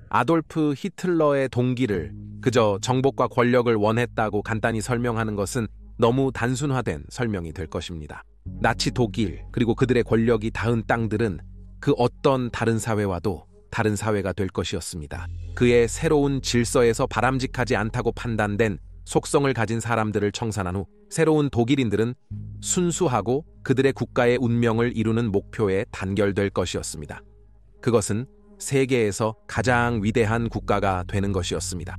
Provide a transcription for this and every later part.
아돌프 히틀러의 동기를 그저 정복과 권력을 원했다고 간단히 설명하는 것은 너무 단순화된 설명이 될 것입니다. 나치 독일 그리고 그들의 권력이 닿은 땅들은 그 어떤 다른 사회와도 다른 사회가 될 것이었습니다. 그의 새로운 질서에서 바람직하지 않다고 판단된 속성을 가진 사람들을 청산한 후 새로운 독일인들은 순수하고 그들의 국가의 운명을 이루는 목표에 단결될 것이었습니다. 그것은 세계에서 가장 위대한 국가가 되는 것이었습니다.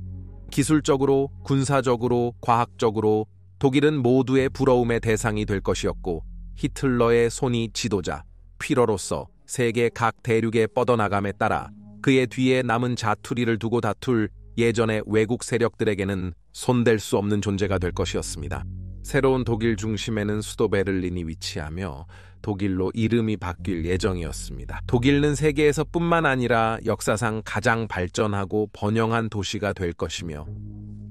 기술적으로, 군사적으로, 과학적으로 독일은 모두의 부러움의 대상이 될 것이었고 히틀러의 손이 지도자, führer로서 세계 각 대륙에 뻗어나감에 따라 그의 뒤에 남은 자투리를 두고 다툴 예전의 외국 세력들에게는 손댈 수 없는 존재가 될 것이었습니다. 새로운 독일 중심에는 수도 베를린이 위치하며 독일로 이름이 바뀔 예정이었습니다. 독일은 세계에서 뿐만 아니라 역사상 가장 발전하고 번영한 도시가 될 것이며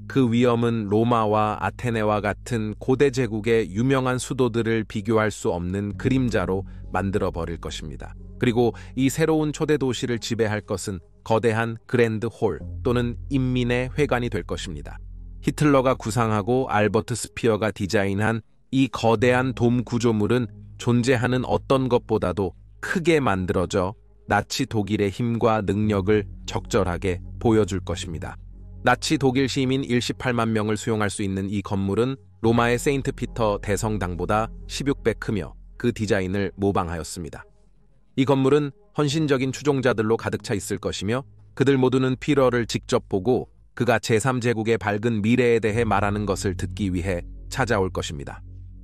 그 위엄은 로마와 아테네와 같은 고대 제국의 유명한 수도들을 비교할 수 없는 그림자로 만들어버릴 것입니다. 그리고 이 새로운 초대 도시를 지배할 것은 거대한 그랜드 홀 또는 인민의 회관이 될 것입니다. 히틀러가 구상하고 알버트 스피어가 디자인한 이 거대한 돔 구조물은 존재하는 어떤 것보다도 크게 만들어져 나치 독일의 힘과 능력을 적절하게 보여줄 것입니다. 나치 독일 시민 18만 명을 수용할 수 있는 이 건물은 로마의 세인트 피터 대성당보다 16배 크며 그 디자인을 모방하였습니다. 이 건물은 헌신적인 추종자들로 가득 차 있을 것이며 그들 모두는 피러를 직접 보고 그가 제3제국의 밝은 미래에 대해 말하는 것을 듣기 위해 찾아올 것입니다.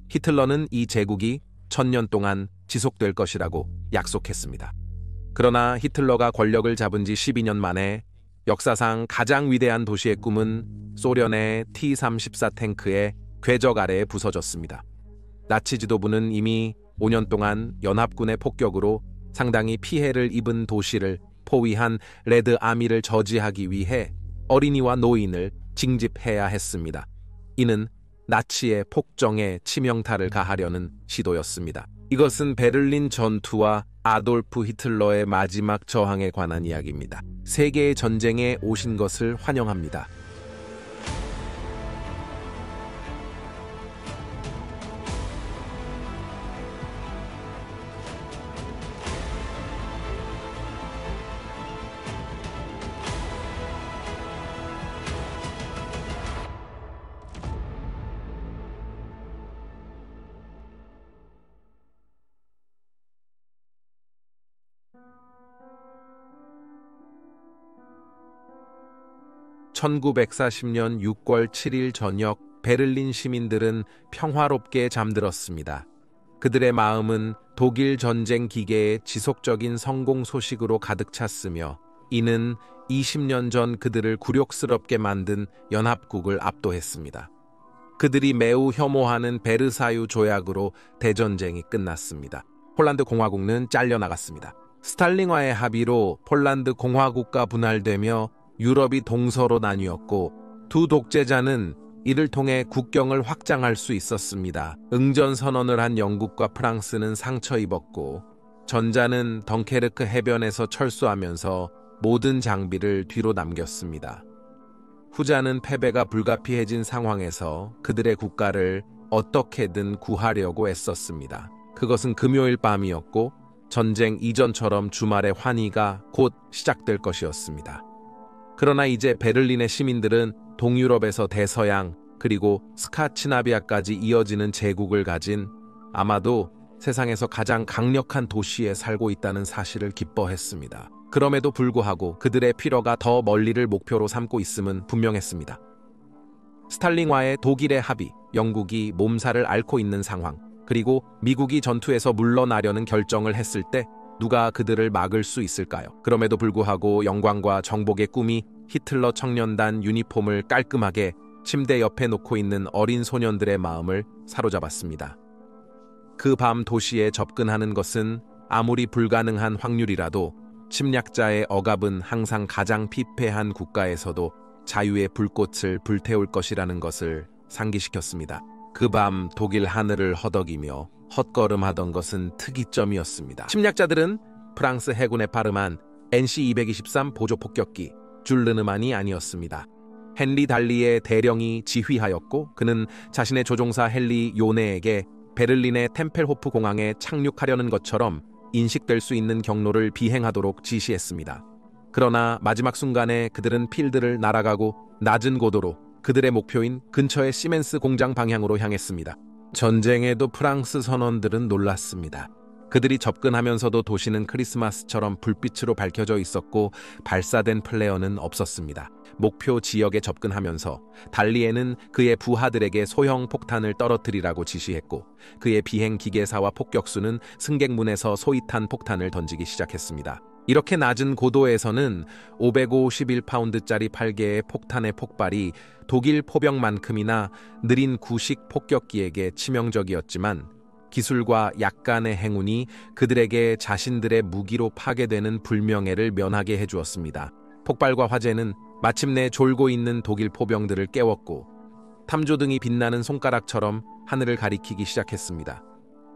히틀러는 이 제국이 1000년 동안 지속될 것이라고 약속했습니다. 그러나 히틀러가 권력을 잡은 지 12년 만에 역사상 가장 위대한 도시의 꿈은 소련의 T-34 탱크의 궤적 아래에 부서졌습니다. 나치 지도부는 이미 5년 동안 연합군의 폭격으로 상당히 피해를 입은 도시를 포위한 레드 아미를 저지하기 위해 어린이와 노인을 징집해야 했습니다. 이는 나치의 폭정에 치명타를 가하려는 시도였습니다. 이것은 베를린 전투와 아돌프 히틀러의 마지막 저항에 관한 이야기입니다. 세계의 전쟁에 오신 것을 환영합니다. (1940년 6월 7일) 저녁 베를린 시민들은 평화롭게 잠들었습니다. 그들의 마음은 독일 전쟁 기계의 지속적인 성공 소식으로 가득 찼으며 이는 20년 전 그들을 굴욕스럽게 만든 연합국을 압도했습니다. 그들이 매우 혐오하는 베르사유 조약으로 대전쟁이 끝났습니다. 폴란드 공화국은 잘려나갔습니다. 스탈린과의 합의로 폴란드 공화국가 분할되며 유럽이 동서로 나뉘었고 두 독재자는 이를 통해 국경을 확장할 수 있었습니다. 응전선언을 한 영국과 프랑스는 상처 입었고 전자는 덩케르크 해변에서 철수하면서 모든 장비를 뒤로 남겼습니다. 후자는 패배가 불가피해진 상황에서 그들의 국가를 어떻게든 구하려고 애썼습니다. 그것은 금요일 밤이었고 전쟁 이전처럼 주말의 환희가 곧 시작될 것이었습니다. 그러나 이제 베를린의 시민들은 동유럽에서 대서양 그리고 스카치나비아까지 이어지는 제국을 가진 아마도 세상에서 가장 강력한 도시에 살고 있다는 사실을 기뻐했습니다. 그럼에도 불구하고 그들의 필요가 더 멀리를 목표로 삼고 있음은 분명했습니다. 스탈린과의 독일의 합의, 영국이 몸살을 앓고 있는 상황, 그리고 미국이 전투에서 물러나려는 결정을 했을 때 누가 그들을 막을 수 있을까요? 그럼에도 불구하고 영광과 정복의 꿈이 히틀러 청년단 유니폼을 깔끔하게 침대 옆에 놓고 있는 어린 소년들의 마음을 사로잡았습니다. 그 밤 도시에 접근하는 것은 아무리 불가능한 확률이라도 침략자의 억압은 항상 가장 피폐한 국가에서도 자유의 불꽃을 불태울 것이라는 것을 상기시켰습니다. 그 밤 독일 하늘을 허덕이며 헛걸음하던 것은 특이점이었습니다. 침략자들은 프랑스 해군에 발음한 NC-223 보조 폭격기, 줄르느만이 아니었습니다. 헨리 달리의 대령이 지휘하였고 그는 자신의 조종사 헨리 요네에게 베를린의 템펠호프 공항에 착륙하려는 것처럼 인식될 수 있는 경로를 비행하도록 지시했습니다. 그러나 마지막 순간에 그들은 필드를 날아가고 낮은 고도로 그들의 목표인 근처의 시멘스 공장 방향으로 향했습니다. 전쟁에도 프랑스 선원들은 놀랐습니다. 그들이 접근하면서도 도시는 크리스마스처럼 불빛으로 밝혀져 있었고 발사된 플레어는 없었습니다. 목표 지역에 접근하면서 달리에는 그의 부하들에게 소형 폭탄을 떨어뜨리라고 지시했고 그의 비행 기계사와 폭격수는 승객문에서 소위탄 폭탄을 던지기 시작했습니다. 이렇게 낮은 고도에서는 551파운드짜리 8개의 폭탄의 폭발이 독일 포병만큼이나 느린 구식 폭격기에게 치명적이었지만 기술과 약간의 행운이 그들에게 자신들의 무기로 파괴되는 불명예를 면하게 해주었습니다. 폭발과 화재는 마침내 졸고 있는 독일 포병들을 깨웠고 탐조등이 빛나는 손가락처럼 하늘을 가리키기 시작했습니다.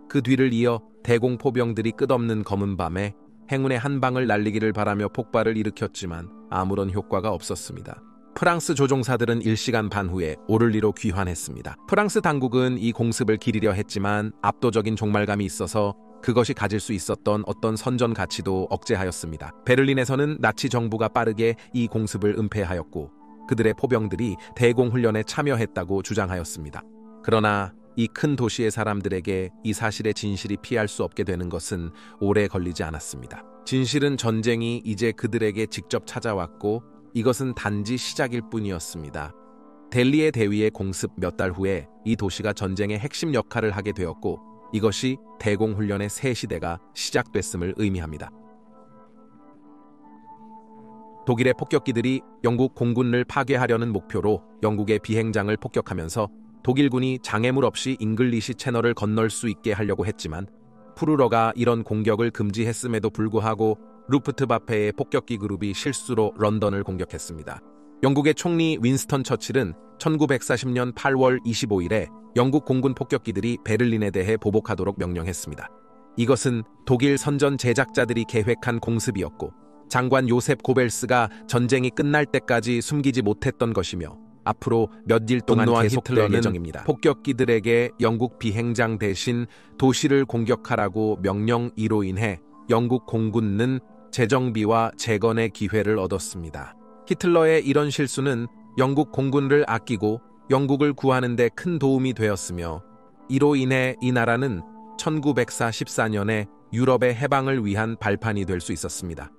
그 뒤를 이어 대공 포병들이 끝없는 검은 밤에 행운의 한 방을 날리기를 바라며 폭발을 일으켰지만 아무런 효과가 없었습니다. 프랑스 조종사들은 1시간 반 후에 오를리로 귀환했습니다. 프랑스 당국은 이 공습을 기리려 했지만 압도적인 종말감이 있어서 그것이 가질 수 있었던 어떤 선전 가치도 억제하였습니다. 베를린에서는 나치 정부가 빠르게 이 공습을 은폐하였고 그들의 포병들이 대공훈련에 참여했다고 주장하였습니다. 그러나 이 큰 도시의 사람들에게 이 사실의 진실이 피할 수 없게 되는 것은 오래 걸리지 않았습니다. 진실은 전쟁이 이제 그들에게 직접 찾아왔고 이것은 단지 시작일 뿐이었습니다. 델리의 대위의 공습 몇 달 후에 이 도시가 전쟁의 핵심 역할을 하게 되었고 이것이 대공훈련의 새 시대가 시작됐음을 의미합니다. 독일의 폭격기들이 영국 공군을 파괴하려는 목표로 영국의 비행장을 폭격하면서 독일군이 장애물 없이 잉글리시 채널을 건널 수 있게 하려고 했지만 푸르러가 이런 공격을 금지했음에도 불구하고 루프트바페의 폭격기 그룹이 실수로 런던을 공격했습니다. 영국의 총리 윈스턴 처칠은 1940년 8월 25일에 영국 공군 폭격기들이 베를린에 대해 보복하도록 명령했습니다. 이것은 독일 선전 제작자들이 계획한 공습이었고 장관 요셉 고벨스가 전쟁이 끝날 때까지 숨기지 못했던 것이며 앞으로 몇 일 동안 계속될 예정입니다. 폭격기들에게 영국 비행장 대신 도시를 공격하라고 명령 이로 인해 영국 공군은 재정비와 재건의 기회를 얻었습니다. 히틀러의 이런 실수는 영국 공군을 아끼고 영국을 구하는 데 큰 도움이 되었으며 이로 인해 이 나라는 1944년에 유럽의 해방을 위한 발판이 될 수 있었습니다.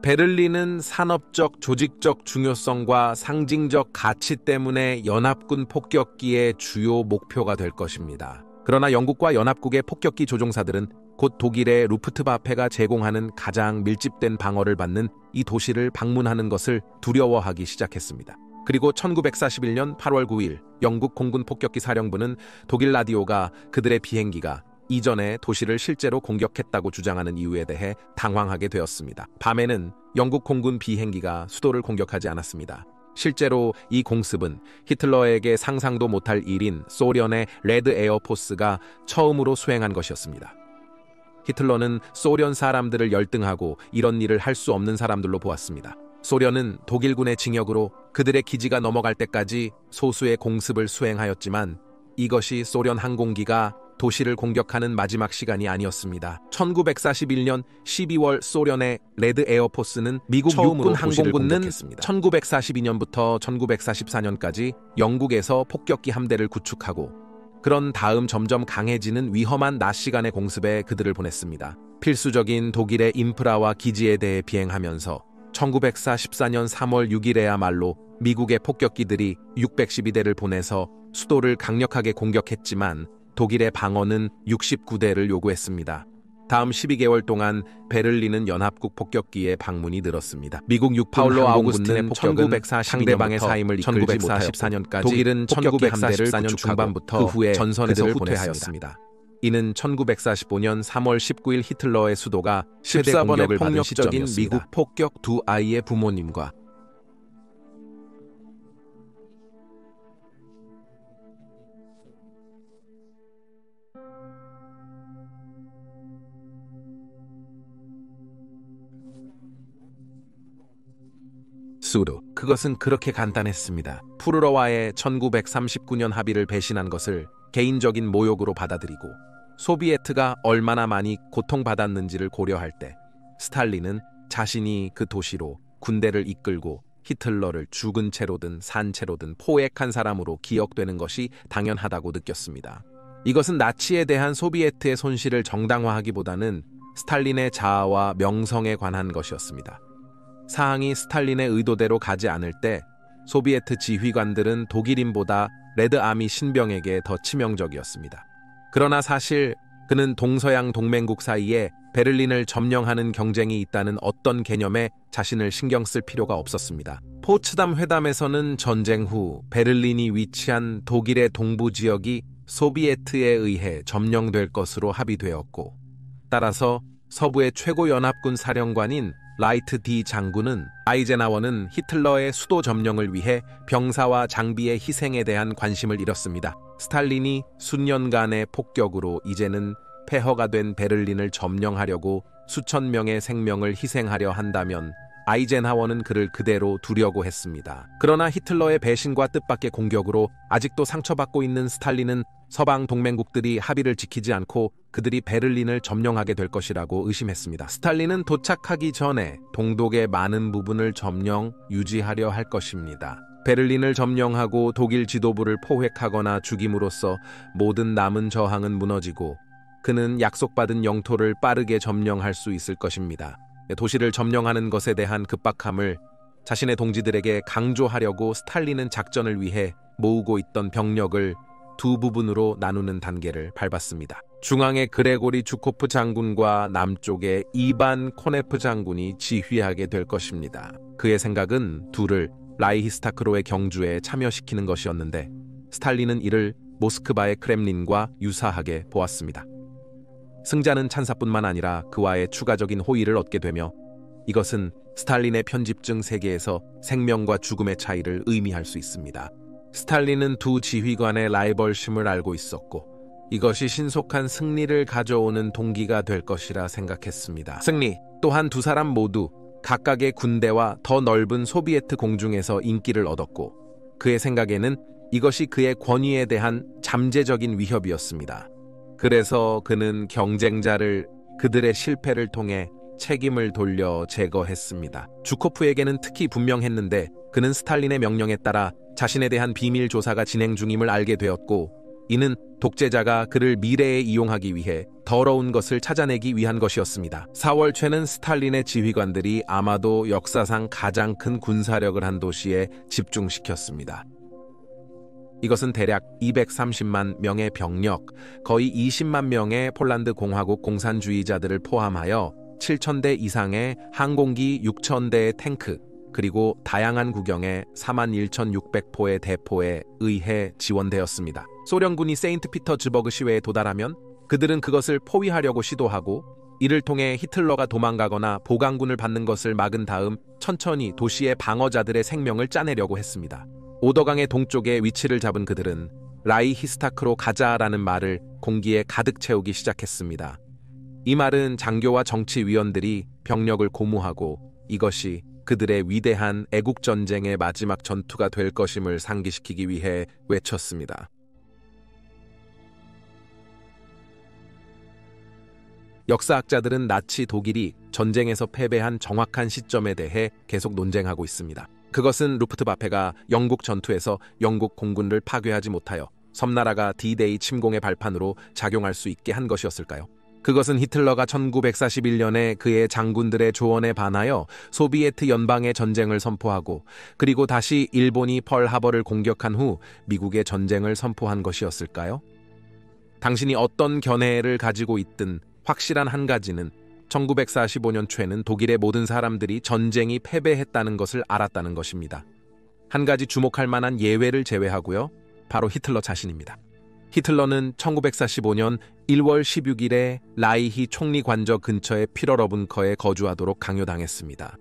베를린은 산업적, 조직적 중요성과 상징적 가치 때문에 연합군 폭격기의 주요 목표가 될 것입니다. 그러나 영국과 연합국의 폭격기 조종사들은 곧 독일의 루프트바페가 제공하는 가장 밀집된 방어를 받는 이 도시를 방문하는 것을 두려워하기 시작했습니다. 그리고 1941년 8월 9일 영국 공군 폭격기 사령부는 독일 라디오가 그들의 비행기가 이전에 도시를 실제로 공격했다고 주장하는 이유에 대해 당황하게 되었습니다. 밤에는 영국 공군 비행기가 수도를 공격하지 않았습니다. 실제로 이 공습은 히틀러에게 상상도 못할 일인 소련의 레드 에어포스가 처음으로 수행한 것이었습니다. 히틀러는 소련 사람들을 열등하고 이런 일을 할 수 없는 사람들로 보았습니다. 소련은 독일군의 징역으로 그들의 기지가 넘어갈 때까지 소수의 공습을 수행하였지만 이것이 소련 항공기가 도시를 공격하는 마지막 시간이 아니었습니다. 1941년 12월 소련의 레드 에어포스는 미국 육군 항공군은 1942년부터 1944년까지 영국에서 폭격기 함대를 구축하고 그런 다음 점점 강해지는 위험한 낮 시간의 공습에 그들을 보냈습니다. 필수적인 독일의 인프라와 기지에 대해 비행하면서 1944년 3월 6일에야말로 미국의 폭격기들이 612대를 보내서 수도를 강력하게 공격했지만 독일의 방어는 69대를 요구했습니다. 다음 12개월 동안 베를린은 연합국 폭격기의 방문이 늘었습니다. 미국 파울로 아우구스틴의 폭격은 상대방의 사임을 이끌지 1944년까지 독일은 1944년 중반부터 그 후에 전선에서 후퇴하였습니다. 이는 1945년 3월 19일 히틀러의 수도가 최대 공격을 받은 시점이었습니다. 미국 폭격 두 아이의 부모님과 수르. 그것은 그렇게 간단했습니다. 푸르러와의 1939년 합의를 배신한 것을 개인적인 모욕으로 받아들이고 소비에트가 얼마나 많이 고통받았는지를 고려할 때 스탈린은 자신이 그 도시로 군대를 이끌고 히틀러를 죽은 채로든 산 채로든 포획한 사람으로 기억되는 것이 당연하다고 느꼈습니다. 이것은 나치에 대한 소비에트의 손실을 정당화하기보다는 스탈린의 자아와 명성에 관한 것이었습니다. 사항이 스탈린의 의도대로 가지 않을 때 소비에트 지휘관들은 독일인보다 레드아미 신병에게 더 치명적이었습니다. 그러나 사실 그는 동서양 동맹국 사이에 베를린을 점령하는 경쟁이 있다는 어떤 개념에 자신을 신경 쓸 필요가 없었습니다. 포츠담 회담에서는 전쟁 후 베를린이 위치한 독일의 동부 지역이 소비에트에 의해 점령될 것으로 합의되었고, 따라서 서부의 최고 연합군 사령관인 라이트 디 장군은 아이젠하워는 히틀러의 수도 점령을 위해 병사와 장비의 희생에 대한 관심을 잃었습니다. 스탈린이 수년간의 폭격으로 이제는 폐허가 된 베를린을 점령하려고 수천 명의 생명을 희생하려 한다면 아이젠하워는 그를 그대로 두려고 했습니다. 그러나 히틀러의 배신과 뜻밖의 공격으로 아직도 상처받고 있는 스탈린은 서방 동맹국들이 합의를 지키지 않고 그들이 베를린을 점령하게 될 것이라고 의심했습니다. 스탈린은 도착하기 전에 동독의 많은 부분을 점령, 유지하려 할 것입니다. 베를린을 점령하고 독일 지도부를 포획하거나 죽임으로써 모든 남은 저항은 무너지고 그는 약속받은 영토를 빠르게 점령할 수 있을 것입니다. 도시를 점령하는 것에 대한 급박함을 자신의 동지들에게 강조하려고 스탈린은 작전을 위해 모으고 있던 병력을 두 부분으로 나누는 단계를 밟았습니다. 중앙의 그레고리 주코프 장군과 남쪽의 이반 코네프 장군이 지휘하게 될 것입니다. 그의 생각은 둘을 라이히스타크로의 경주에 참여시키는 것이었는데 스탈린은 이를 모스크바의 크렘린과 유사하게 보았습니다. 승자는 찬사뿐만 아니라 그와의 추가적인 호의를 얻게 되며 이것은 스탈린의 편집증 세계에서 생명과 죽음의 차이를 의미할 수 있습니다. 스탈린은 두 지휘관의 라이벌심을 알고 있었고 이것이 신속한 승리를 가져오는 동기가 될 것이라 생각했습니다. 승리, 또한 두 사람 모두 각각의 군대와 더 넓은 소비에트 공중에서 인기를 얻었고 그의 생각에는 이것이 그의 권위에 대한 잠재적인 위협이었습니다. 그래서 그는 경쟁자를 그들의 실패를 통해 책임을 돌려 제거했습니다. 주코프에게는 특히 분명했는데 그는 스탈린의 명령에 따라 자신에 대한 비밀 조사가 진행 중임을 알게 되었고 이는 독재자가 그를 미래에 이용하기 위해 더러운 것을 찾아내기 위한 것이었습니다. 4월 초에는 스탈린의 지휘관들이 아마도 역사상 가장 큰 군사력을 한 도시에 집중시켰습니다. 이것은 대략 230만 명의 병력, 거의 20만 명의 폴란드 공화국 공산주의자들을 포함하여 7,000대 이상의 항공기 6,000대의 탱크, 그리고 다양한 구경의 41,600포의 대포에 의해 지원되었습니다. 소련군이 세인트피터즈버그 시외에 도달하면 그들은 그것을 포위하려고 시도하고 이를 통해 히틀러가 도망가거나 보강군을 받는 것을 막은 다음 천천히 도시의 방어자들의 생명을 짜내려고 했습니다. 오더강의 동쪽에 위치를 잡은 그들은 라이히스타크로 가자라는 말을 공기에 가득 채우기 시작했습니다. 이 말은 장교와 정치위원들이 병력을 고무하고 이것이 그들의 위대한 애국전쟁의 마지막 전투가 될 것임을 상기시키기 위해 외쳤습니다. 역사학자들은 나치 독일이 전쟁에서 패배한 정확한 시점에 대해 계속 논쟁하고 있습니다. 그것은 루프트바페가 영국 전투에서 영국 공군을 파괴하지 못하여 섬나라가 D-Day 침공의 발판으로 작용할 수 있게 한 것이었을까요? 그것은 히틀러가 1941년에 그의 장군들의 조언에 반하여 소비에트 연방의 전쟁을 선포하고 그리고 다시 일본이 펄하버를 공격한 후 미국의 전쟁을 선포한 것이었을까요? 당신이 어떤 견해를 가지고 있든 확실한 한 가지는 1945년 초에는 독일의 모든 사람들이 전쟁이 패배했다는 것을 알았다는 것입니다. 한 가지 주목할 만한 예외를 제외하고요. 바로 히틀러 자신입니다. 히틀러는 1945년 1월 16일에 라이히 총리 관저 근처의 피러러bun커에 거주하도록 강요당했습니다.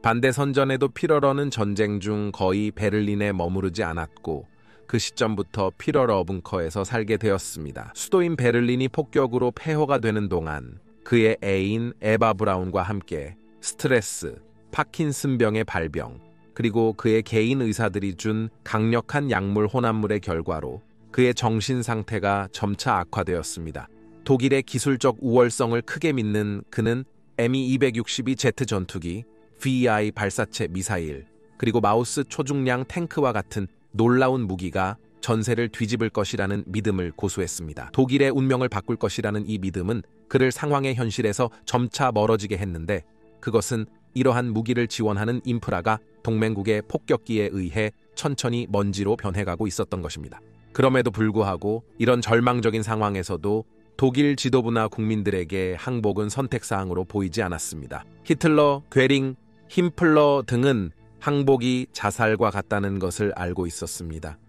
반대 선전에도 피러러는 전쟁 중 거의 베를린에 머무르지 않았고 그 시점부터 피러러bun커에서 살게 되었습니다. 수도인 베를린이 폭격으로 폐허가 되는 동안 그의 애인 에바 브라운과 함께 스트레스, 파킨슨병의 발병, 그리고 그의 개인 의사들이 준 강력한 약물 혼합물의 결과로 그의 정신 상태가 점차 악화되었습니다. 독일의 기술적 우월성을 크게 믿는 그는 Me-262Z 전투기, VI 발사체 미사일, 그리고 마우스 초중량 탱크와 같은 놀라운 무기가 전세를 뒤집을 것이라는 믿음을 고수했습니다. 독일의 운명을 바꿀 것이라는 이 믿음은 그를 상황의 현실에서 점차 멀어지게 했는데, 그것은 이러한 무기를 지원하는 인프라가 동맹국의 폭격기에 의해 천천히 먼지로 변해가고 있었던 것입니다. 그럼에도 불구하고 이런 절망적인 상황에서도 독일 지도부나 국민들에게 항복은 선택사항으로 보이지 않았습니다. 히틀러, 괴링, 힘플러 등은 항복이 자살과 같다는 것을 알고 있었습니다.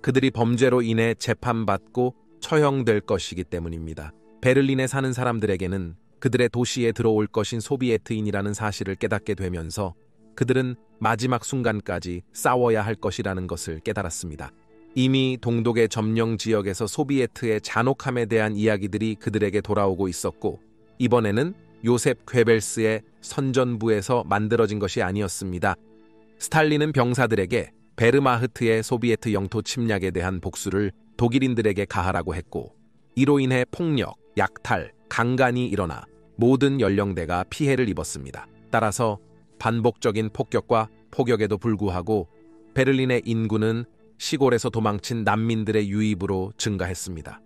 그들이 범죄로 인해 재판받고 처형될 것이기 때문입니다. 베를린에 사는 사람들에게는 그들의 도시에 들어올 것인 소비에트인이라는 사실을 깨닫게 되면서 그들은 마지막 순간까지 싸워야 할 것이라는 것을 깨달았습니다. 이미 동독의 점령 지역에서 소비에트의 잔혹함에 대한 이야기들이 그들에게 돌아오고 있었고, 이번에는 요셉 괴벨스의 선전부에서 만들어진 것이 아니었습니다. 스탈린은 병사들에게 베르마흐트의 소비에트 영토 침략에 대한 복수를 독일인들에게 가하라고 했고, 이로 인해 폭력, 약탈, 강간이 일어나 모든 연령대가 피해를 입었습니다. 따라서 반복적인 폭격과 폭격에도 불구하고 베를린의 인구는 시골에서 도망친 난민들의 유입으로 증가했습니다.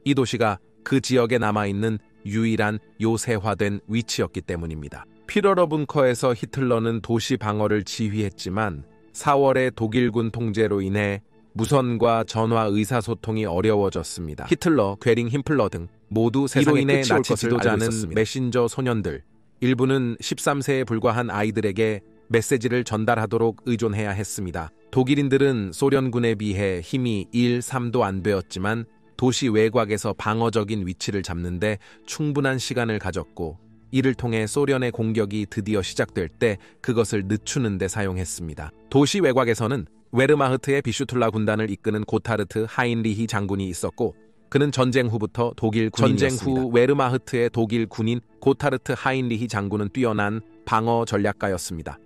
이 도시가 그 지역에 남아있는 유일한 요새화된 위치였기 때문입니다. 피러러 bun커에서 히틀러는 도시 방어를 지휘했지만 4월의 독일군 통제로 인해 무선과 전화 의사소통이 어려워졌습니다. 히틀러, 괴링, 힘플러 등 모두 세상의 끝이 올 것을 지도자는 메신저 소년들, 일부는 13세에 불과한 아이들에게 메시지를 전달하도록 의존해야 했습니다. 독일인들은 소련군에 비해 힘이 1, 3도 안 되었지만 도시 외곽에서 방어적인 위치를 잡는데 충분한 시간을 가졌고, 이를 통해 소련의 공격이 드디어 시작될 때 그것을 늦추는 데 사용했습니다. 도시 외곽에서는 웨르마흐트의 비슈툴라 군단을 이끄는 고타르트 하인리히 장군이 있었고, 그는 전쟁 후부터 독일 군인이었습니다. 전쟁 후 웨르마흐트의 독일 군인 고타르트 하인리히 장군은 뛰어난 방어 전략가였습니다.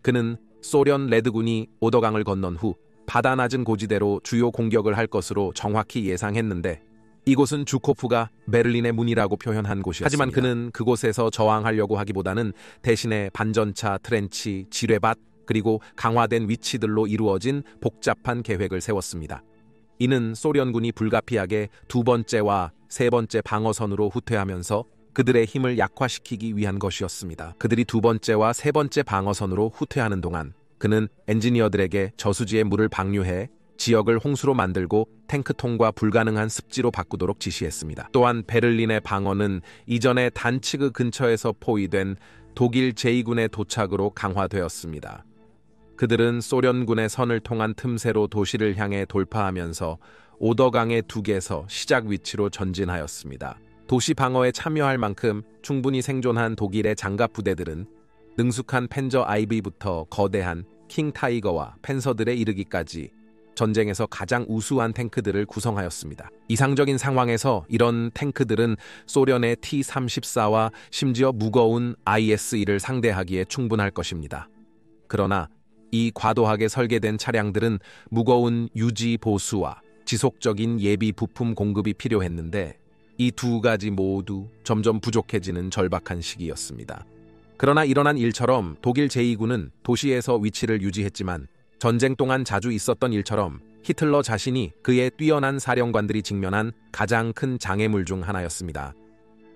그는 소련 레드군이 오더강을 건넌 후 바다 낮은 고지대로 주요 공격을 할 것으로 정확히 예상했는데, 이곳은 주코프가 베를린의 문이라고 표현한 곳이었습니다. 하지만 그는 그곳에서 저항하려고 하기보다는 대신에 반전차, 트렌치, 지뢰밭, 그리고 강화된 위치들로 이루어진 복잡한 계획을 세웠습니다. 이는 소련군이 불가피하게 두 번째와 세 번째 방어선으로 후퇴하면서 그들의 힘을 약화시키기 위한 것이었습니다. 그들이 두 번째와 세 번째 방어선으로 후퇴하는 동안 그는 엔지니어들에게 저수지에 물을 방류해 지역을 홍수로 만들고 탱크통과 불가능한 습지로 바꾸도록 지시했습니다. 또한 베를린의 방어는 이전에 단츠그 근처에서 포위된 독일 제2군의 도착으로 강화되었습니다. 그들은 소련군의 선을 통한 틈새로 도시를 향해 돌파하면서 오더강의 둑에서 시작 위치로 전진하였습니다. 도시 방어에 참여할 만큼 충분히 생존한 독일의 장갑 부대들은 능숙한 펜저 IV부터 거대한 킹 타이거와 펜서들에 이르기까지 전쟁에서 가장 우수한 탱크들을 구성하였습니다. 이상적인 상황에서 이런 탱크들은 소련의 T-34와 심지어 무거운 IS-1을 상대하기에 충분할 것입니다. 그러나 이 과도하게 설계된 차량들은 무거운 유지 보수와 지속적인 예비 부품 공급이 필요했는데, 이 두 가지 모두 점점 부족해지는 절박한 시기였습니다. 그러나 일어난 일처럼 독일 제2군은 도시에서 위치를 유지했지만, 전쟁 동안 자주 있었던 일처럼 히틀러 자신이 그의 뛰어난 사령관들이 직면한 가장 큰 장애물 중 하나였습니다.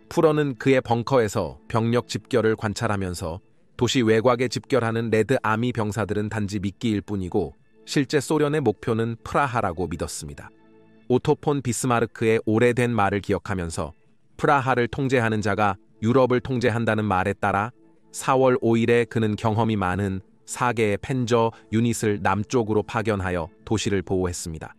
풀어는 그의 벙커에서 병력 집결을 관찰하면서 도시 외곽에 집결하는 레드 아미 병사들은 단지 미끼일 뿐이고 실제 소련의 목표는 프라하라고 믿었습니다. 오토 폰 비스마르크의 오래된 말을 기억하면서 프라하를 통제하는 자가 유럽을 통제한다는 말에 따라 4월 5일에 그는 경험이 많은 4개의 펜저 유닛을 남쪽으로 파견하여 도시를 보호했습니다.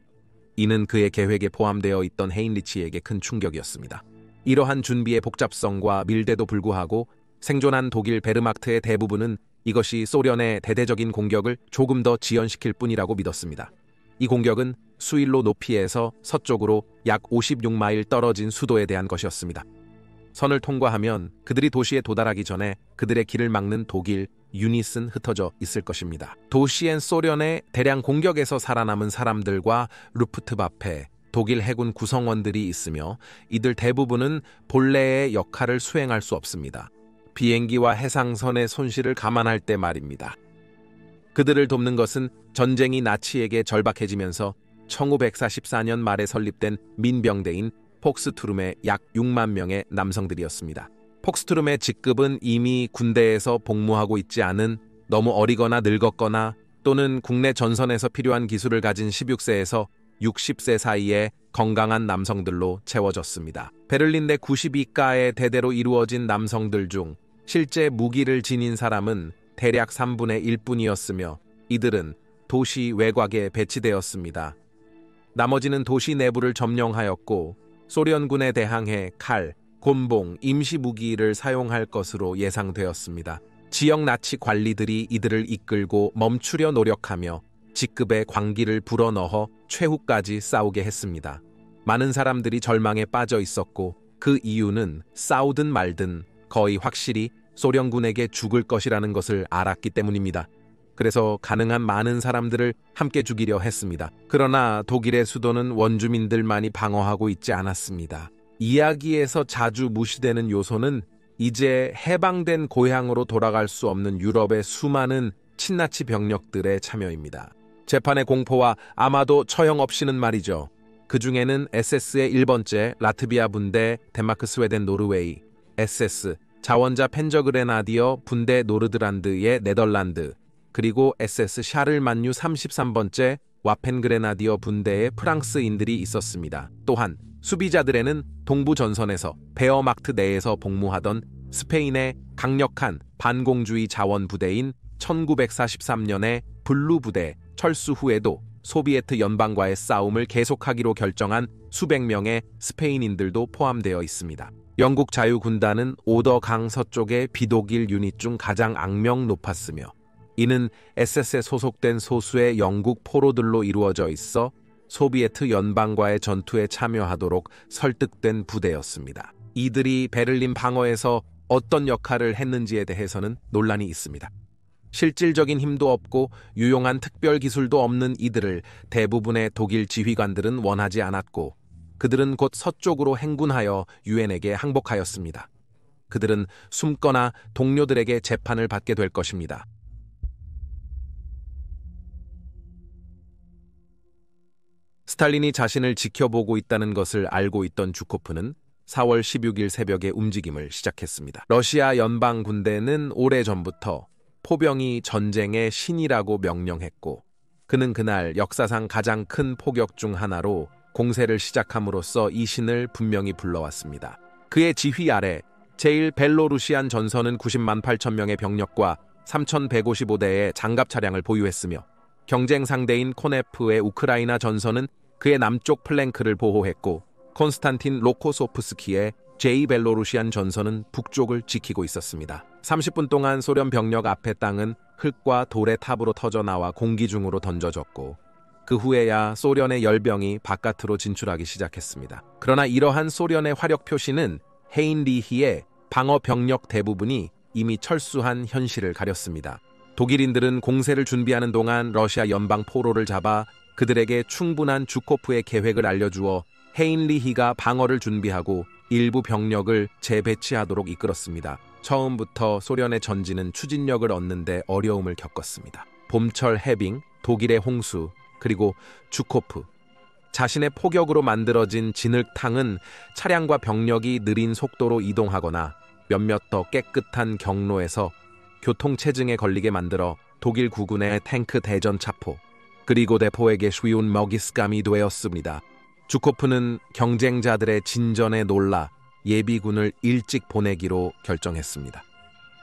이는 그의 계획에 포함되어 있던 헤인리치에게 큰 충격이었습니다. 이러한 준비의 복잡성과 밀대도 불구하고 생존한 독일 베르마흐트의 대부분은 이것이 소련의 대대적인 공격을 조금 더 지연시킬 뿐이라고 믿었습니다. 이 공격은 수일로 높이에서 서쪽으로 약 56마일 떨어진 수도에 대한 것이었습니다. 선을 통과하면 그들이 도시에 도달하기 전에 그들의 길을 막는 독일 유닛은 흩어져 있을 것입니다. 도시엔 소련의 대량 공격에서 살아남은 사람들과 루프트와페, 독일 해군 구성원들이 있으며 이들 대부분은 본래의 역할을 수행할 수 없습니다. 비행기와 해상선의 손실을 감안할 때 말입니다. 그들을 돕는 것은 전쟁이 나치에게 절박해지면서 1944년 말에 설립된 민병대인 폭스투름의 약 6만 명의 남성들이었습니다. 폭스투름의 직급은 이미 군대에서 복무하고 있지 않은 너무 어리거나 늙었거나 또는 국내 전선에서 필요한 기술을 가진 16세에서 60세 사이의 건강한 남성들로 채워졌습니다. 베를린 내 92가의 대대로 이루어진 남성들 중 실제 무기를 지닌 사람은 대략 3분의 1뿐이었으며 이들은 도시 외곽에 배치되었습니다. 나머지는 도시 내부를 점령하였고 소련군에 대항해 칼, 곤봉, 임시무기를 사용할 것으로 예상되었습니다. 지역 나치 관리들이 이들을 이끌고 멈추려 노력하며 직급의 광기를 불어넣어 최후까지 싸우게 했습니다. 많은 사람들이 절망에 빠져 있었고 그 이유는 싸우든 말든 거의 확실히 소련군에게 죽을 것이라는 것을 알았기 때문입니다. 그래서 가능한 많은 사람들을 함께 죽이려 했습니다. 그러나 독일의 수도는 원주민들만이 방어하고 있지 않았습니다. 이야기에서 자주 무시되는 요소는 이제 해방된 고향으로 돌아갈 수 없는 유럽의 수많은 친나치 병력들의 참여입니다. 재판의 공포와 아마도 처형 없이는 말이죠. 그 중에는 SS의 1번째 라트비아 분대, 덴마크, 스웨덴, 노르웨이, SS, 자원자 펜저그레나디어 분대 노르드란드의 네덜란드, 그리고 SS 샤를만유 33번째 와펜그레나디어 분대의 프랑스인들이 있었습니다. 또한 수비자들에는 동부 전선에서 베어막트 내에서 복무하던 스페인의 강력한 반공주의 자원 부대인 1943년의 블루 부대 철수 후에도 소비에트 연방과의 싸움을 계속하기로 결정한 수백 명의 스페인인들도 포함되어 있습니다. 영국 자유군단은 오더 강 서쪽의 비독일 유닛 중 가장 악명 높았으며 이는 SS에 소속된 소수의 영국 포로들로 이루어져 있어 소비에트 연방과의 전투에 참여하도록 설득된 부대였습니다. 이들이 베를린 방어에서 어떤 역할을 했는지에 대해서는 논란이 있습니다. 실질적인 힘도 없고 유용한 특별 기술도 없는 이들을 대부분의 독일 지휘관들은 원하지 않았고 그들은 곧 서쪽으로 행군하여 유엔에게 항복하였습니다. 그들은 숨거나 동료들에게 재판을 받게 될 것입니다. 스탈린이 자신을 지켜보고 있다는 것을 알고 있던 주코프는 4월 16일 새벽에 움직임을 시작했습니다. 러시아 연방 군대는 오래전부터 포병이 전쟁의 신이라고 명령했고 그는 그날 역사상 가장 큰 포격 중 하나로 공세를 시작함으로써 이 신을 분명히 불러왔습니다. 그의 지휘 아래 제1벨로루시안 전선은 90만 8천 명의 병력과 3,155대의 장갑 차량을 보유했으며 경쟁 상대인 코네프의 우크라이나 전선은 그의 남쪽 플랭크를 보호했고 콘스탄틴 로코소프스키의 제2벨로루시안 전선은 북쪽을 지키고 있었습니다. 30분 동안 소련 병력 앞의 땅은 흙과 돌의 탑으로 터져나와 공기 중으로 던져졌고 그 후에야 소련의 열병이 바깥으로 진출하기 시작했습니다. 그러나 이러한 소련의 화력 표시는 헤인리히의 방어 병력 대부분이 이미 철수한 현실을 가렸습니다. 독일인들은 공세를 준비하는 동안 러시아 연방 포로를 잡아 그들에게 충분한 주코프의 계획을 알려주어 헤인리히가 방어를 준비하고 일부 병력을 재배치하도록 이끌었습니다. 처음부터 소련의 전진은 추진력을 얻는 데 어려움을 겪었습니다. 봄철 해빙, 독일의 홍수, 그리고 주코프. 자신의 포격으로 만들어진 진흙탕은 차량과 병력이 느린 속도로 이동하거나 몇몇 더 깨끗한 경로에서 교통체증에 걸리게 만들어 독일 구군의 탱크 대전 차포, 그리고 대포에게 쉬운 먹잇감이 되었습니다. 주코프는 경쟁자들의 진전에 놀라 예비군을 일찍 보내기로 결정했습니다.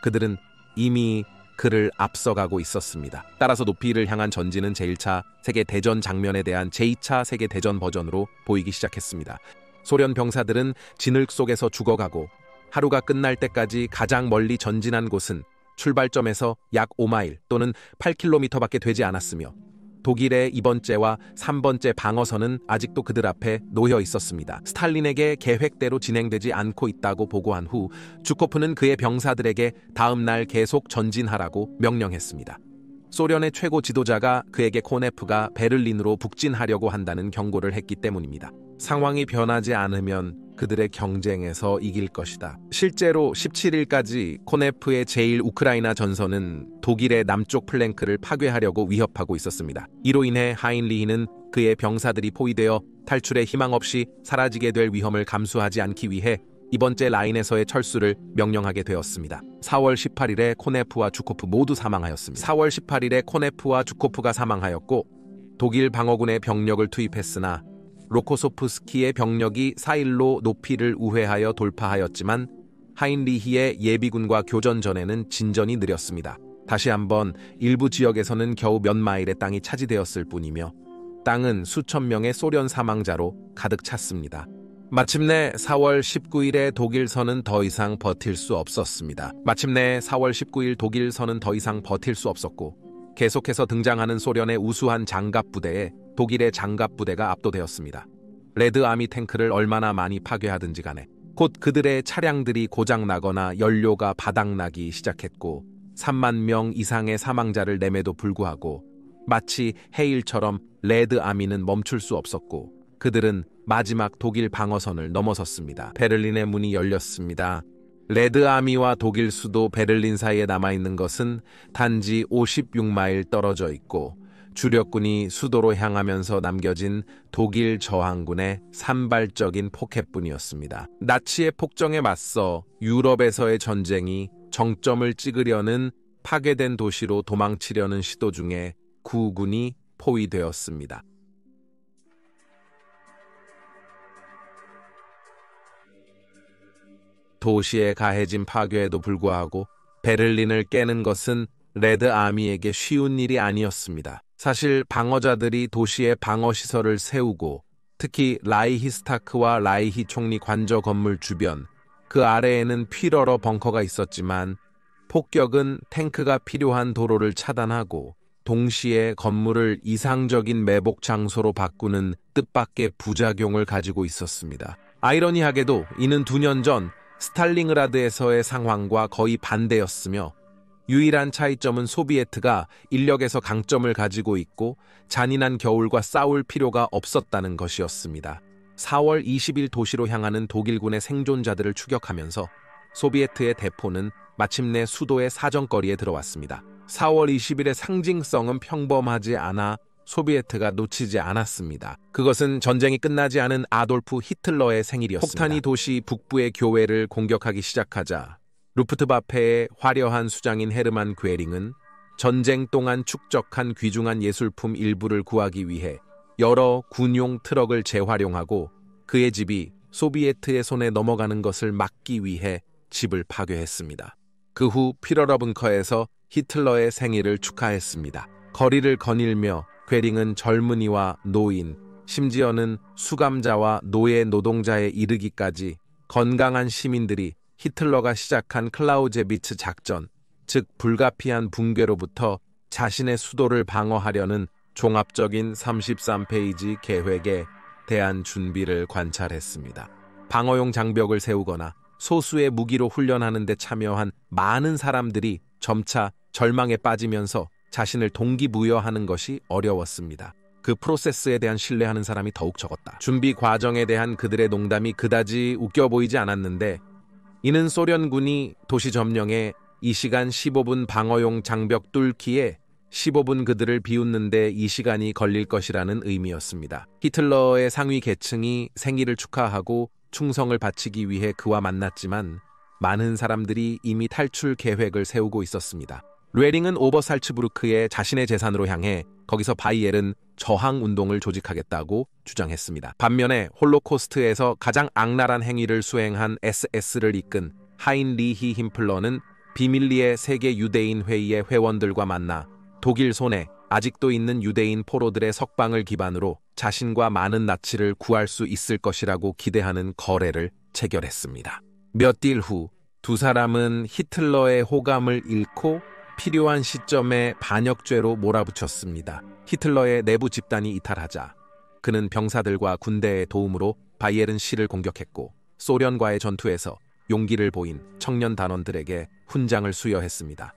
그들은 이미 그를 앞서가고 있었습니다. 따라서 높이를 향한 전진은 제1차 세계대전 장면에 대한 제2차 세계대전 버전으로 보이기 시작했습니다. 소련 병사들은 진흙 속에서 죽어가고 하루가 끝날 때까지 가장 멀리 전진한 곳은 출발점에서 약 5마일 또는 8km밖에 되지 않았으며 독일의 2번째와 3번째 방어선은 아직도 그들 앞에 놓여 있었습니다. 스탈린에게 계획대로 진행되지 않고 있다고 보고한 후 주코프는 그의 병사들에게 다음 날 계속 전진하라고 명령했습니다. 소련의 최고 지도자가 그에게 코네프가 베를린으로 북진하려고 한다는 경고를 했기 때문입니다. 상황이 변하지 않으면 그들의 경쟁에서 이길 것이다. 실제로 17일까지 코네프의 제1우크라이나 전선은 독일의 남쪽 플랭크를 파괴하려고 위협하고 있었습니다. 이로 인해 하인리히는 그의 병사들이 포위되어 탈출의 희망 없이 사라지게 될 위험을 감수하지 않기 위해 이번째 라인에서의 철수를 명령하게 되었습니다. 4월 18일에 코네프와 주코프 모두 사망하였습니다. 4월 18일에 코네프와 주코프가 사망하였고 독일 방어군의 병력을 투입했으나 로코소프스키의 병력이 4일로 높이를 우회하여 돌파하였지만 하인리히의 예비군과 교전 전에는 진전이 느렸습니다. 다시 한번 일부 지역에서는 겨우 몇 마일의 땅이 차지되었을 뿐이며 땅은 수천 명의 소련 사망자로 가득 찼습니다. 마침내 4월 19일에 독일선은 더 이상 버틸 수 없었습니다. 마침내 4월 19일 독일선은 더 이상 버틸 수 없었고 계속해서 등장하는 소련의 우수한 장갑 부대에 독일의 장갑 부대가 압도되었습니다. 레드아미 탱크를 얼마나 많이 파괴하든지 간에 곧 그들의 차량들이 고장나거나 연료가 바닥나기 시작했고 3만 명 이상의 사망자를 내매도 불구하고 마치 해일처럼 레드아미는 멈출 수 없었고 그들은 마지막 독일 방어선을 넘어섰습니다. 베를린의 문이 열렸습니다. 레드아미와 독일 수도 베를린 사이에 남아있는 것은 단지 56마일 떨어져 있고 주력군이 수도로 향하면서 남겨진 독일 저항군의 산발적인 포켓뿐이었습니다. 나치의 폭정에 맞서 유럽에서의 전쟁이 정점을 찍으려는 파괴된 도시로 도망치려는 시도 중에 구군이 포위되었습니다. 도시에 가해진 파괴에도 불구하고 베를린을 깨는 것은 레드아미에게 쉬운 일이 아니었습니다. 사실 방어자들이 도시에 방어시설을 세우고 특히 라이히스타크와 라이히 총리 관저 건물 주변 그 아래에는 퓨러러 벙커가 있었지만 폭격은 탱크가 필요한 도로를 차단하고 동시에 건물을 이상적인 매복 장소로 바꾸는 뜻밖의 부작용을 가지고 있었습니다. 아이러니하게도 이는 2년 전 스탈링그라드에서의 상황과 거의 반대였으며 유일한 차이점은 소비에트가 인력에서 강점을 가지고 있고 잔인한 겨울과 싸울 필요가 없었다는 것이었습니다. 4월 20일 도시로 향하는 독일군의 생존자들을 추격하면서 소비에트의 대포는 마침내 수도의 사정거리에 들어왔습니다. 4월 20일의 상징성은 평범하지 않아 소비에트가 놓치지 않았습니다. 그것은 전쟁이 끝나지 않은 아돌프 히틀러의 생일이었습니다. 폭탄이 도시 북부의 교회를 공격하기 시작하자 루프트바페의 화려한 수장인 헤르만 괴링은 전쟁 동안 축적한 귀중한 예술품 일부를 구하기 위해 여러 군용 트럭을 재활용하고 그의 집이 소비에트의 손에 넘어가는 것을 막기 위해 집을 파괴했습니다. 그 후 퓨러러 벙커에서 히틀러의 생일을 축하했습니다. 거리를 거닐며 괴링은 젊은이와 노인, 심지어는 수감자와 노예 노동자에 이르기까지 건강한 시민들이 히틀러가 시작한 클라우제비츠 작전, 즉 불가피한 붕괴로부터 자신의 수도를 방어하려는 종합적인 33페이지 계획에 대한 준비를 관찰했습니다. 방어용 장벽을 세우거나 소수의 무기로 훈련하는 데 참여한 많은 사람들이 점차 절망에 빠지면서 자신을 동기부여하는 것이 어려웠습니다. 그 프로세스에 대한 신뢰하는 사람이 더욱 적었다. 준비 과정에 대한 그들의 농담이 그다지 웃겨 보이지 않았는데 이는 소련군이 도시 점령에 이 시간 15분 방어용 장벽 뚫기에 15분 그들을 비웃는데 이 시간이 걸릴 것이라는 의미였습니다. 히틀러의 상위 계층이 생일을 축하하고 충성을 바치기 위해 그와 만났지만 많은 사람들이 이미 탈출 계획을 세우고 있었습니다. 뢰링은 오버살츠부르크에 자신의 재산으로 향해 거기서 바이엘은 저항운동을 조직하겠다고 주장했습니다. 반면에 홀로코스트에서 가장 악랄한 행위를 수행한 SS를 이끈 하인리히 힘플러는 비밀리에 세계 유대인 회의의 회원들과 만나 독일 손에 아직도 있는 유대인 포로들의 석방을 기반으로 자신과 많은 나치를 구할 수 있을 것이라고 기대하는 거래를 체결했습니다. 몇 일 후 두 사람은 히틀러의 호감을 잃고 필요한 시점에 반역죄로 몰아붙였습니다. 히틀러의 내부 집단이 이탈하자 그는 병사들과 군대의 도움으로 바이에른 시를 공격했고 소련과의 전투에서 용기를 보인 청년 단원들에게 훈장을 수여했습니다.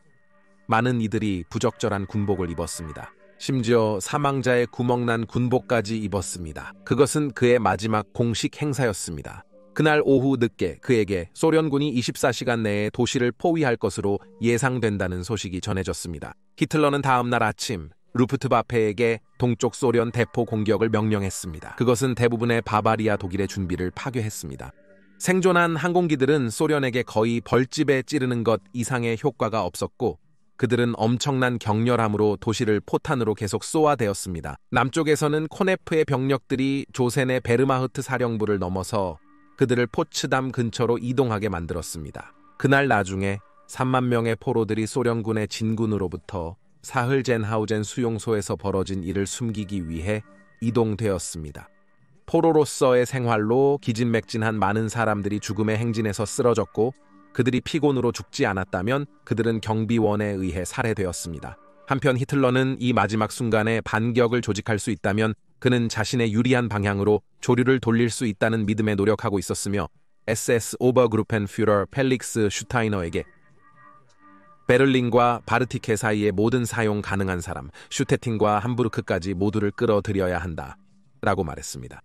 많은 이들이 부적절한 군복을 입었습니다. 심지어 사망자의 구멍난 군복까지 입었습니다. 그것은 그의 마지막 공식 행사였습니다. 그날 오후 늦게 그에게 소련군이 24시간 내에 도시를 포위할 것으로 예상된다는 소식이 전해졌습니다. 히틀러는 다음 날 아침 루프트바페에게 동쪽 소련 대포 공격을 명령했습니다. 그것은 대부분의 바바리아 독일의 준비를 파괴했습니다. 생존한 항공기들은 소련에게 거의 벌집에 찌르는 것 이상의 효과가 없었고 그들은 엄청난 격렬함으로 도시를 포탄으로 계속 쏘아대었습니다. 남쪽에서는 코네프의 병력들이 조센의 베르마흐트 사령부를 넘어서 그들을 포츠담 근처로 이동하게 만들었습니다. 그날 나중에 3만 명의 포로들이 소련군의 진군으로부터 사흘젠하우젠 수용소에서 벌어진 일을 숨기기 위해 이동되었습니다. 포로로서의 생활로 기진맥진한 많은 사람들이 죽음의 행진에서 쓰러졌고 그들이 피곤으로 죽지 않았다면 그들은 경비원에 의해 살해되었습니다. 한편 히틀러는 이 마지막 순간에 반격을 조직할 수 있다면 그는 자신의 유리한 방향으로 조류를 돌릴 수 있다는 믿음에 노력하고 있었으며 SS 오버그루펜führer 펠릭스 슈타이너에게 베를린과 바르티케 사이의 모든 사용 가능한 사람 슈테틴과 함부르크까지 모두를 끌어들여야 한다 라고 말했습니다.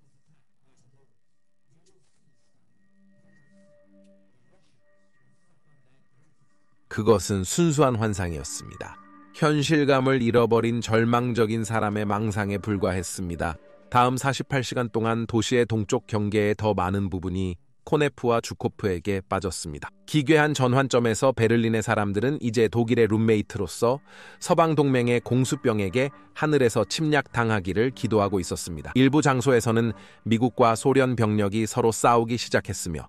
그것은 순수한 환상이었습니다. 현실감을 잃어버린 절망적인 사람의 망상에 불과했습니다. 다음 48시간 동안 도시의 동쪽 경계의 더 많은 부분이 코네프와 주코프에게 빠졌습니다. 기괴한 전환점에서 베를린의 사람들은 이제 독일의 룸메이트로서 서방 동맹의 공수병에게 하늘에서 침략당하기를 기도하고 있었습니다. 일부 장소에서는 미국과 소련 병력이 서로 싸우기 시작했으며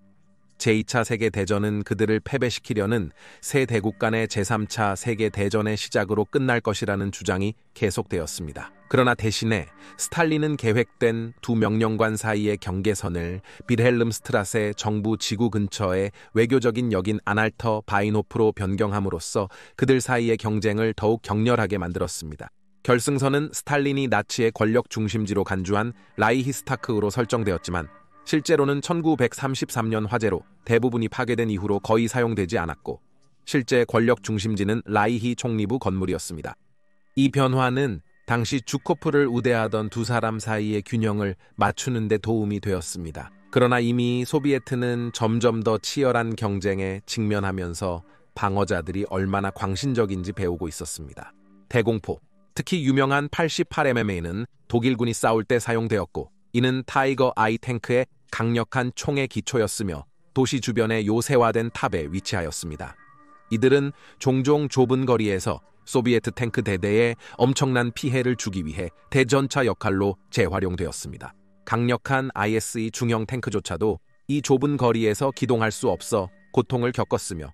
제2차 세계대전은 그들을 패배시키려는 세 대국 간의 제3차 세계대전의 시작으로 끝날 것이라는 주장이 계속되었습니다. 그러나 대신에 스탈린은 계획된 두 명령관 사이의 경계선을 빌헬름스트라세 정부 지구 근처의 외교적인 역인 아날터 바인호프로 변경함으로써 그들 사이의 경쟁을 더욱 격렬하게 만들었습니다. 결승선은 스탈린이 나치의 권력 중심지로 간주한 라이히스타크로 설정되었지만 실제로는 1933년 화재로 대부분이 파괴된 이후로 거의 사용되지 않았고 실제 권력 중심지는 라이히 총리부 건물이었습니다. 이 변화는 당시 주코프를 우대하던 두 사람 사이의 균형을 맞추는 데 도움이 되었습니다. 그러나 이미 소비에트는 점점 더 치열한 경쟁에 직면하면서 방어자들이 얼마나 광신적인지 배우고 있었습니다. 대공포, 특히 유명한 88mm는 독일군이 싸울 때 사용되었고 이는 타이거 아이 탱크의 강력한 총의 기초였으며 도시 주변의 요새화된 탑에 위치하였습니다. 이들은 종종 좁은 거리에서 소비에트 탱크 대대에 엄청난 피해를 주기 위해 대전차 역할로 재활용되었습니다. 강력한 ISE 중형 탱크조차도 이 좁은 거리에서 기동할 수 없어 고통을 겪었으며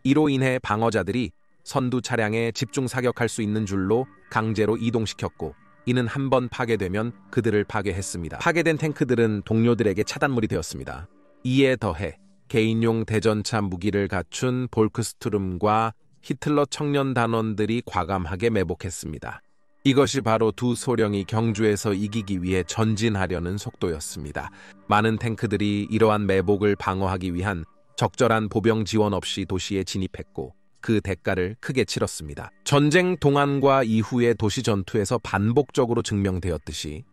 이로 인해 방어자들이 선두 차량에 집중 사격할 수 있는 줄로 강제로 이동시켰고 이는 한 번 파괴되면 그들을 파괴했습니다. 파괴된 탱크들은 동료들에게 차단물이 되었습니다. 이에 더해 개인용 대전차 무기를 갖춘 볼크스투름과 히틀러 청년 단원들이 과감하게 매복했습니다. 이것이 바로 두 소령이 경주에서 이기기 위해 전진하려는 속도였습니다. 많은 탱크들이 이러한 매복을 방어하기 위한 적절한 보병 지원 없이 도시에 진입했고 그 대가를 크게 치렀습니다. 전쟁 동안과 이후의 도시 전투에서 반복적으로 증명되었듯이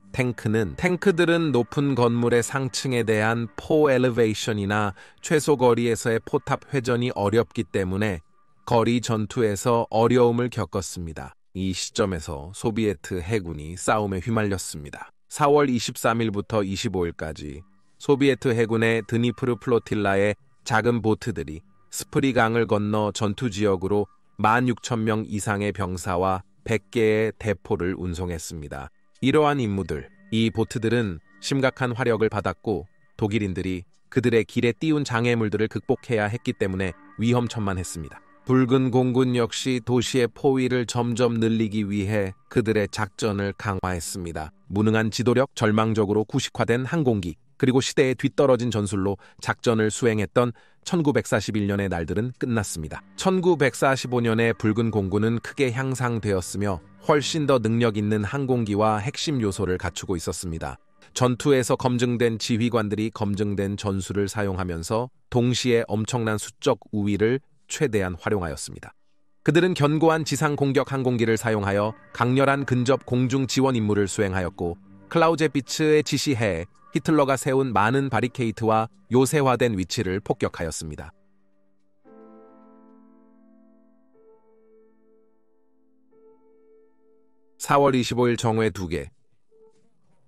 탱크들은 높은 건물의 상층에 대한 포 엘리베이션이나 최소 거리에서의 포탑 회전이 어렵기 때문에 거리 전투에서 어려움을 겪었습니다. 이 시점에서 소비에트 해군이 싸움에 휘말렸습니다. 4월 23일부터 25일까지 소비에트 해군의 드니프르 플로틸라의 작은 보트들이 스프리강을 건너 전투지역으로 16,000명 이상의 병사와 100개의 대포를 운송했습니다. 이러한 임무들, 이 보트들은 심각한 화력을 받았고 독일인들이 그들의 길에 띄운 장애물들을 극복해야 했기 때문에 위험천만했습니다. 붉은 공군 역시 도시의 포위를 점점 늘리기 위해 그들의 작전을 강화했습니다. 무능한 지도력, 절망적으로 구식화된 항공기, 그리고 시대에 뒤떨어진 전술로 작전을 수행했던 1941년의 날들은 끝났습니다. 1945년에 붉은 공군은 크게 향상되었으며 훨씬 더 능력 있는 항공기와 핵심 요소를 갖추고 있었습니다. 전투에서 검증된 지휘관들이 검증된 전술을 사용하면서 동시에 엄청난 수적 우위를 최대한 활용하였습니다. 그들은 견고한 지상 공격 항공기를 사용하여 강렬한 근접 공중 지원 임무를 수행하였고 클라우제비츠의 지시해에 히틀러가 세운 많은 바리케이트와 요새화된 위치를 폭격하였습니다. 4월 25일 정오에 2개,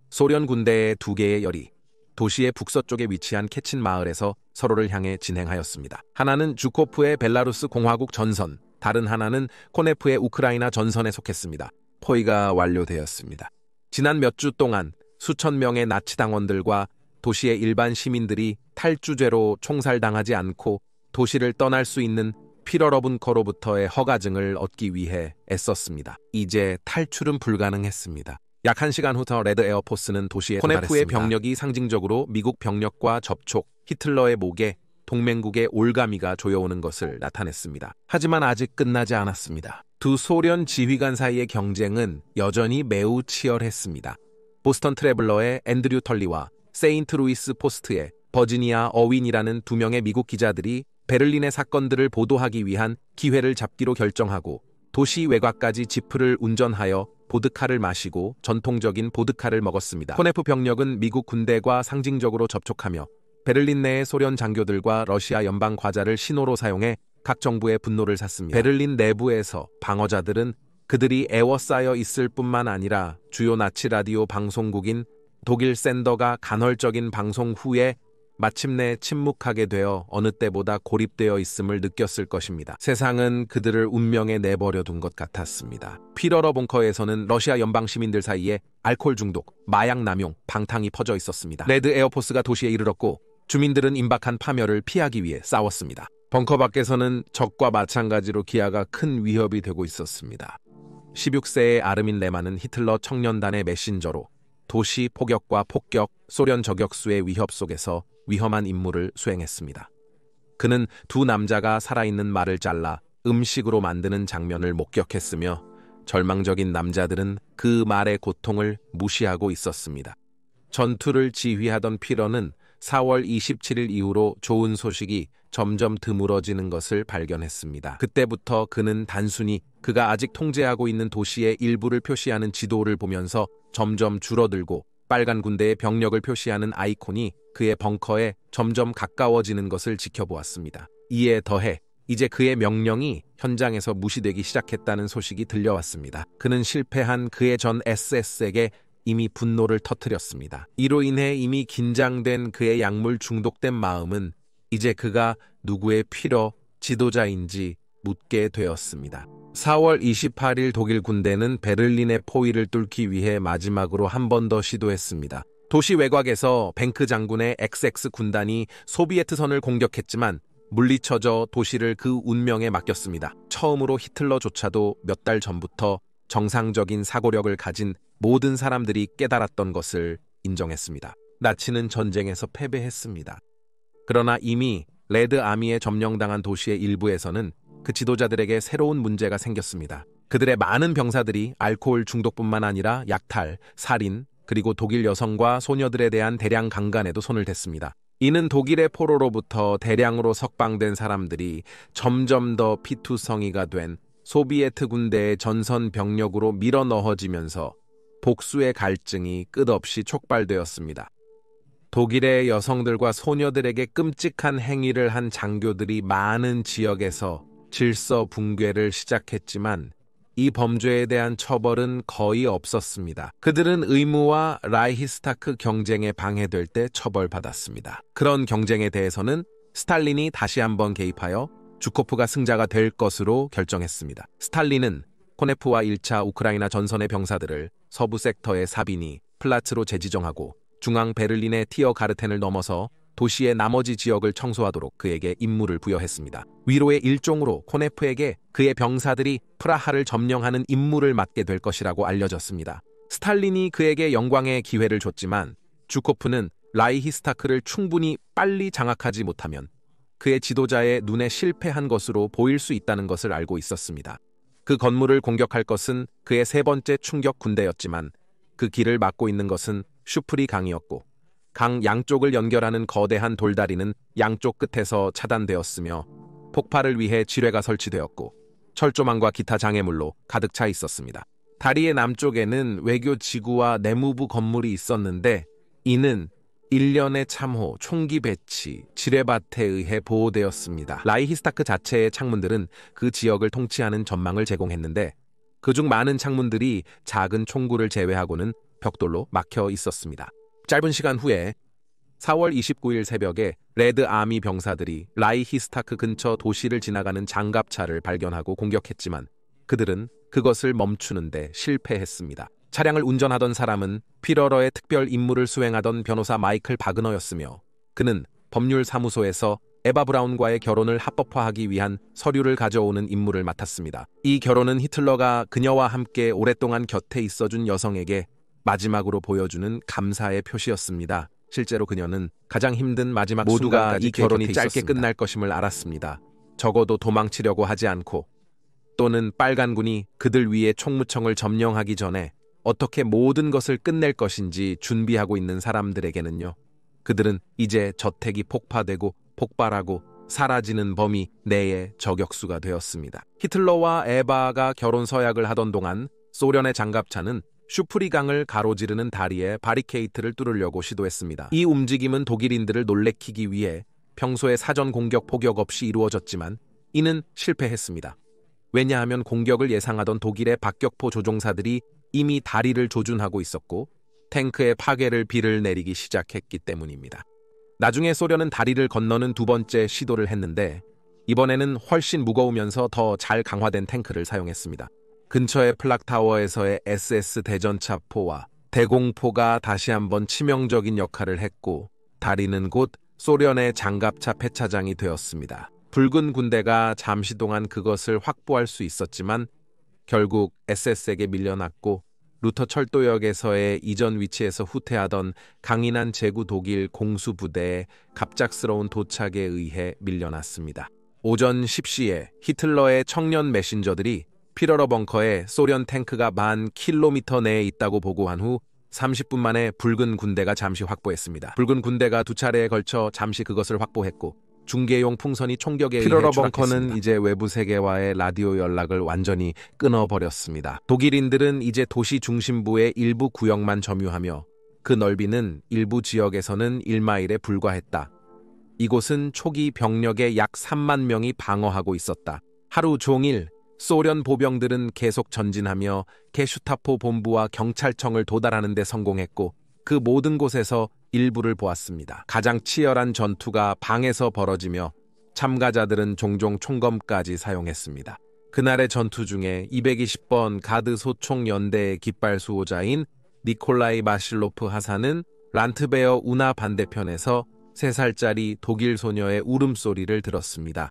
소련 군대의 2개의 열이 도시의 북서쪽에 위치한 캐친 마을에서 서로를 향해 진행하였습니다. 하나는 주코프의 벨라루스 공화국 전선, 다른 하나는 코네프의 우크라이나 전선에 속했습니다. 포위가 완료되었습니다. 지난 몇 주 동안 수천 명의 나치 당원들과 도시의 일반 시민들이 탈주죄로 총살당하지 않고 도시를 떠날 수 있는 피러러분커로부터의 허가증을 얻기 위해 애썼습니다. 이제 탈출은 불가능했습니다. 약 1시간 후 레드 에어포스는 도시에 도달했습니다. 코네프의 병력이 상징적으로 미국 병력과 접촉, 히틀러의 목에 동맹국의 올가미가 조여오는 것을 나타냈습니다. 하지만 아직 끝나지 않았습니다. 두 소련 지휘관 사이의 경쟁은 여전히 매우 치열했습니다. 보스턴 트래블러의 앤드류 털리와 세인트루이스 포스트의 버지니아 어윈이라는 2명의 미국 기자들이 베를린의 사건들을 보도하기 위한 기회를 잡기로 결정하고 도시 외곽까지 지프를 운전하여 보드카를 마시고 전통적인 보드카를 먹었습니다. 코네프 병력은 미국 군대과 상징적으로 접촉하며 베를린 내의 소련 장교들과 러시아 연방 과자를 신호로 사용해 각 정부의 분노를 샀습니다. 베를린 내부에서 방어자들은 그들이 애워싸여 있을 뿐만 아니라 주요 나치 라디오 방송국인 독일 샌더가 간헐적인 방송 후에 마침내 침묵하게 되어 어느 때보다 고립되어 있음을 느꼈을 것입니다. 세상은 그들을 운명에 내버려 둔 것 같았습니다. 피러러 벙커에서는 러시아 연방 시민들 사이에 알코올 중독, 마약 남용, 방탕이 퍼져 있었습니다. 레드 에어포스가 도시에 이르렀고 주민들은 임박한 파멸을 피하기 위해 싸웠습니다. 벙커 밖에서는 적과 마찬가지로 기아가 큰 위협이 되고 있었습니다. 16세의 아르민 레만은 히틀러 청년단의 메신저로 도시 포격과 폭격, 소련 저격수의 위협 속에서 위험한 임무를 수행했습니다. 그는 두 남자가 살아있는 말을 잘라 음식으로 만드는 장면을 목격했으며 절망적인 남자들은 그 말의 고통을 무시하고 있었습니다. 전투를 지휘하던 피러는 4월 27일 이후로 좋은 소식이 점점 드물어지는 것을 발견했습니다. 그때부터 그는 단순히 그가 아직 통제하고 있는 도시의 일부를 표시하는 지도를 보면서 점점 줄어들고 빨간 군대의 병력을 표시하는 아이콘이 그의 벙커에 점점 가까워지는 것을 지켜보았습니다. 이에 더해 이제 그의 명령이 현장에서 무시되기 시작했다는 소식이 들려왔습니다. 그는 실패한 그의 전 SS에게 이미 분노를 터뜨렸습니다. 이로 인해 이미 긴장된 그의 약물 중독된 마음은 이제 그가 누구의 피러 지도자인지 묻게 되었습니다. 4월 28일 독일 군대는 베를린의 포위를 뚫기 위해 마지막으로 한 번 더 시도했습니다. 도시 외곽에서 뱅크 장군의 XX 군단이 소비에트 선을 공격했지만 물리쳐져 도시를 그 운명에 맡겼습니다. 처음으로 히틀러조차도 몇 달 전부터 정상적인 사고력을 가진 모든 사람들이 깨달았던 것을 인정했습니다. 나치는 전쟁에서 패배했습니다. 그러나 이미 레드 아미에 점령당한 도시의 일부에서는 그 지도자들에게 새로운 문제가 생겼습니다. 그들의 많은 병사들이 알코올 중독뿐만 아니라 약탈, 살인, 그리고 독일 여성과 소녀들에 대한 대량 강간에도 손을 댔습니다. 이는 독일의 포로로부터 대량으로 석방된 사람들이 점점 더 피투성이가 된 소비에트 군대의 전선 병력으로 밀어넣어지면서 복수의 갈증이 끝없이 촉발되었습니다. 독일의 여성들과 소녀들에게 끔찍한 행위를 한 장교들이 많은 지역에서 질서 붕괴를 시작했지만 이 범죄에 대한 처벌은 거의 없었습니다. 그들은 의무와 라이히스타크 경쟁에 방해될 때 처벌받았습니다. 그런 경쟁에 대해서는 스탈린이 다시 한번 개입하여 주코프가 승자가 될 것으로 결정했습니다. 스탈린은 코네프와 1차 우크라이나 전선의 병사들을 서부 섹터의 사비니, 플라츠로 재지정하고 중앙 베를린의 티어가르텐을 넘어서 도시의 나머지 지역을 청소하도록 그에게 임무를 부여했습니다. 위로의 일종으로 코네프에게 그의 병사들이 프라하를 점령하는 임무를 맡게 될 것이라고 알려졌습니다. 스탈린이 그에게 영광의 기회를 줬지만 주코프는 라이히스타크를 충분히 빨리 장악하지 못하면 그의 지도자의 눈에 실패한 것으로 보일 수 있다는 것을 알고 있었습니다. 그 건물을 공격할 것은 그의 세 번째 충격 군대였지만 그 길을 막고 있는 것은 슈프리 강이었고 강 양쪽을 연결하는 거대한 돌다리는 양쪽 끝에서 차단되었으며 폭발을 위해 지뢰가 설치되었고 철조망과 기타 장애물로 가득 차 있었습니다. 다리의 남쪽에는 외교 지구와 내무부 건물이 있었는데 이는 일련의 참호, 총기 배치, 지뢰밭에 의해 보호되었습니다. 라이히스타크 자체의 창문들은 그 지역을 통치하는 전망을 제공했는데 그중 많은 창문들이 작은 총구를 제외하고는 벽돌로 막혀 있었습니다. 짧은 시간 후에 4월 29일 새벽에 레드 아미 병사들이 라이히스타크 근처 도시를 지나가는 장갑차를 발견하고 공격했지만 그들은 그것을 멈추는데 실패했습니다. 차량을 운전하던 사람은 피러러의 특별 임무를 수행하던 변호사 마이클 바그너였으며 그는 법률사무소에서 에바 브라운과의 결혼을 합법화하기 위한 서류를 가져오는 임무를 맡았습니다. 이 결혼은 히틀러가 그녀와 함께 오랫동안 곁에 있어준 여성에게 마지막으로 보여주는 감사의 표시였습니다. 실제로 그녀는 가장 힘든 마지막 모두가 이 결혼이 짧게 끝날 것임을 알았습니다. 적어도 도망치려고 하지 않고 또는 빨간군이 그들 위에 총무청을 점령하기 전에 어떻게 모든 것을 끝낼 것인지 준비하고 있는 사람들에게는요. 그들은 이제 저택이 폭파되고 폭발하고 사라지는 범위 내의 저격수가 되었습니다. 히틀러와 에바가 결혼 서약을 하던 동안 소련의 장갑차는 슈프리강을 가로지르는 다리에 바리케이트를 뚫으려고 시도했습니다. 이 움직임은 독일인들을 놀래키기 위해 평소의 사전 공격 포격 없이 이루어졌지만 이는 실패했습니다. 왜냐하면 공격을 예상하던 독일의 박격포 조종사들이 이미 다리를 조준하고 있었고 탱크의 파괴를 비를 내리기 시작했기 때문입니다. 나중에 소련은 다리를 건너는 두 번째 시도를 했는데 이번에는 훨씬 무거우면서 더 잘 강화된 탱크를 사용했습니다. 근처의 플락타워에서의 SS 대전차포와 대공포가 다시 한번 치명적인 역할을 했고 다리는 곧 소련의 장갑차 폐차장이 되었습니다. 붉은 군대가 잠시 동안 그것을 확보할 수 있었지만 결국 SS에게 밀려났고 루터 철도역에서의 이전 위치에서 후퇴하던 강인한 제구 독일 공수부대의 갑작스러운 도착에 의해 밀려났습니다. 오전 10시에 히틀러의 청년 메신저들이 피러러 벙커에 소련 탱크가 1000km 내에 있다고 보고한 후 30분 만에 붉은 군대가 잠시 확보했습니다. 붉은 군대가 두 차례에 걸쳐 잠시 그것을 확보했고 중계용 풍선이 총격에 의해 피러러 추락했습니다. 벙커는 이제 외부 세계와의 라디오 연락을 완전히 끊어버렸습니다. 독일인들은 이제 도시 중심부의 일부 구역만 점유하며 그 넓이는 일부 지역에서는 1마일에 불과했다. 이곳은 초기 병력의 약 3만 명이 방어하고 있었다. 하루 종일 소련 보병들은 계속 전진하며 게슈타포 본부와 경찰청을 도달하는 데 성공했고 그 모든 곳에서 일부를 보았습니다. 가장 치열한 전투가 방에서 벌어지며 참가자들은 종종 총검까지 사용했습니다. 그날의 전투 중에 220번 가드 소총 연대의 깃발 수호자인 니콜라이 마실로프 하사는 란트베어 운하 반대편에서 3살짜리 독일 소녀의 울음소리를 들었습니다.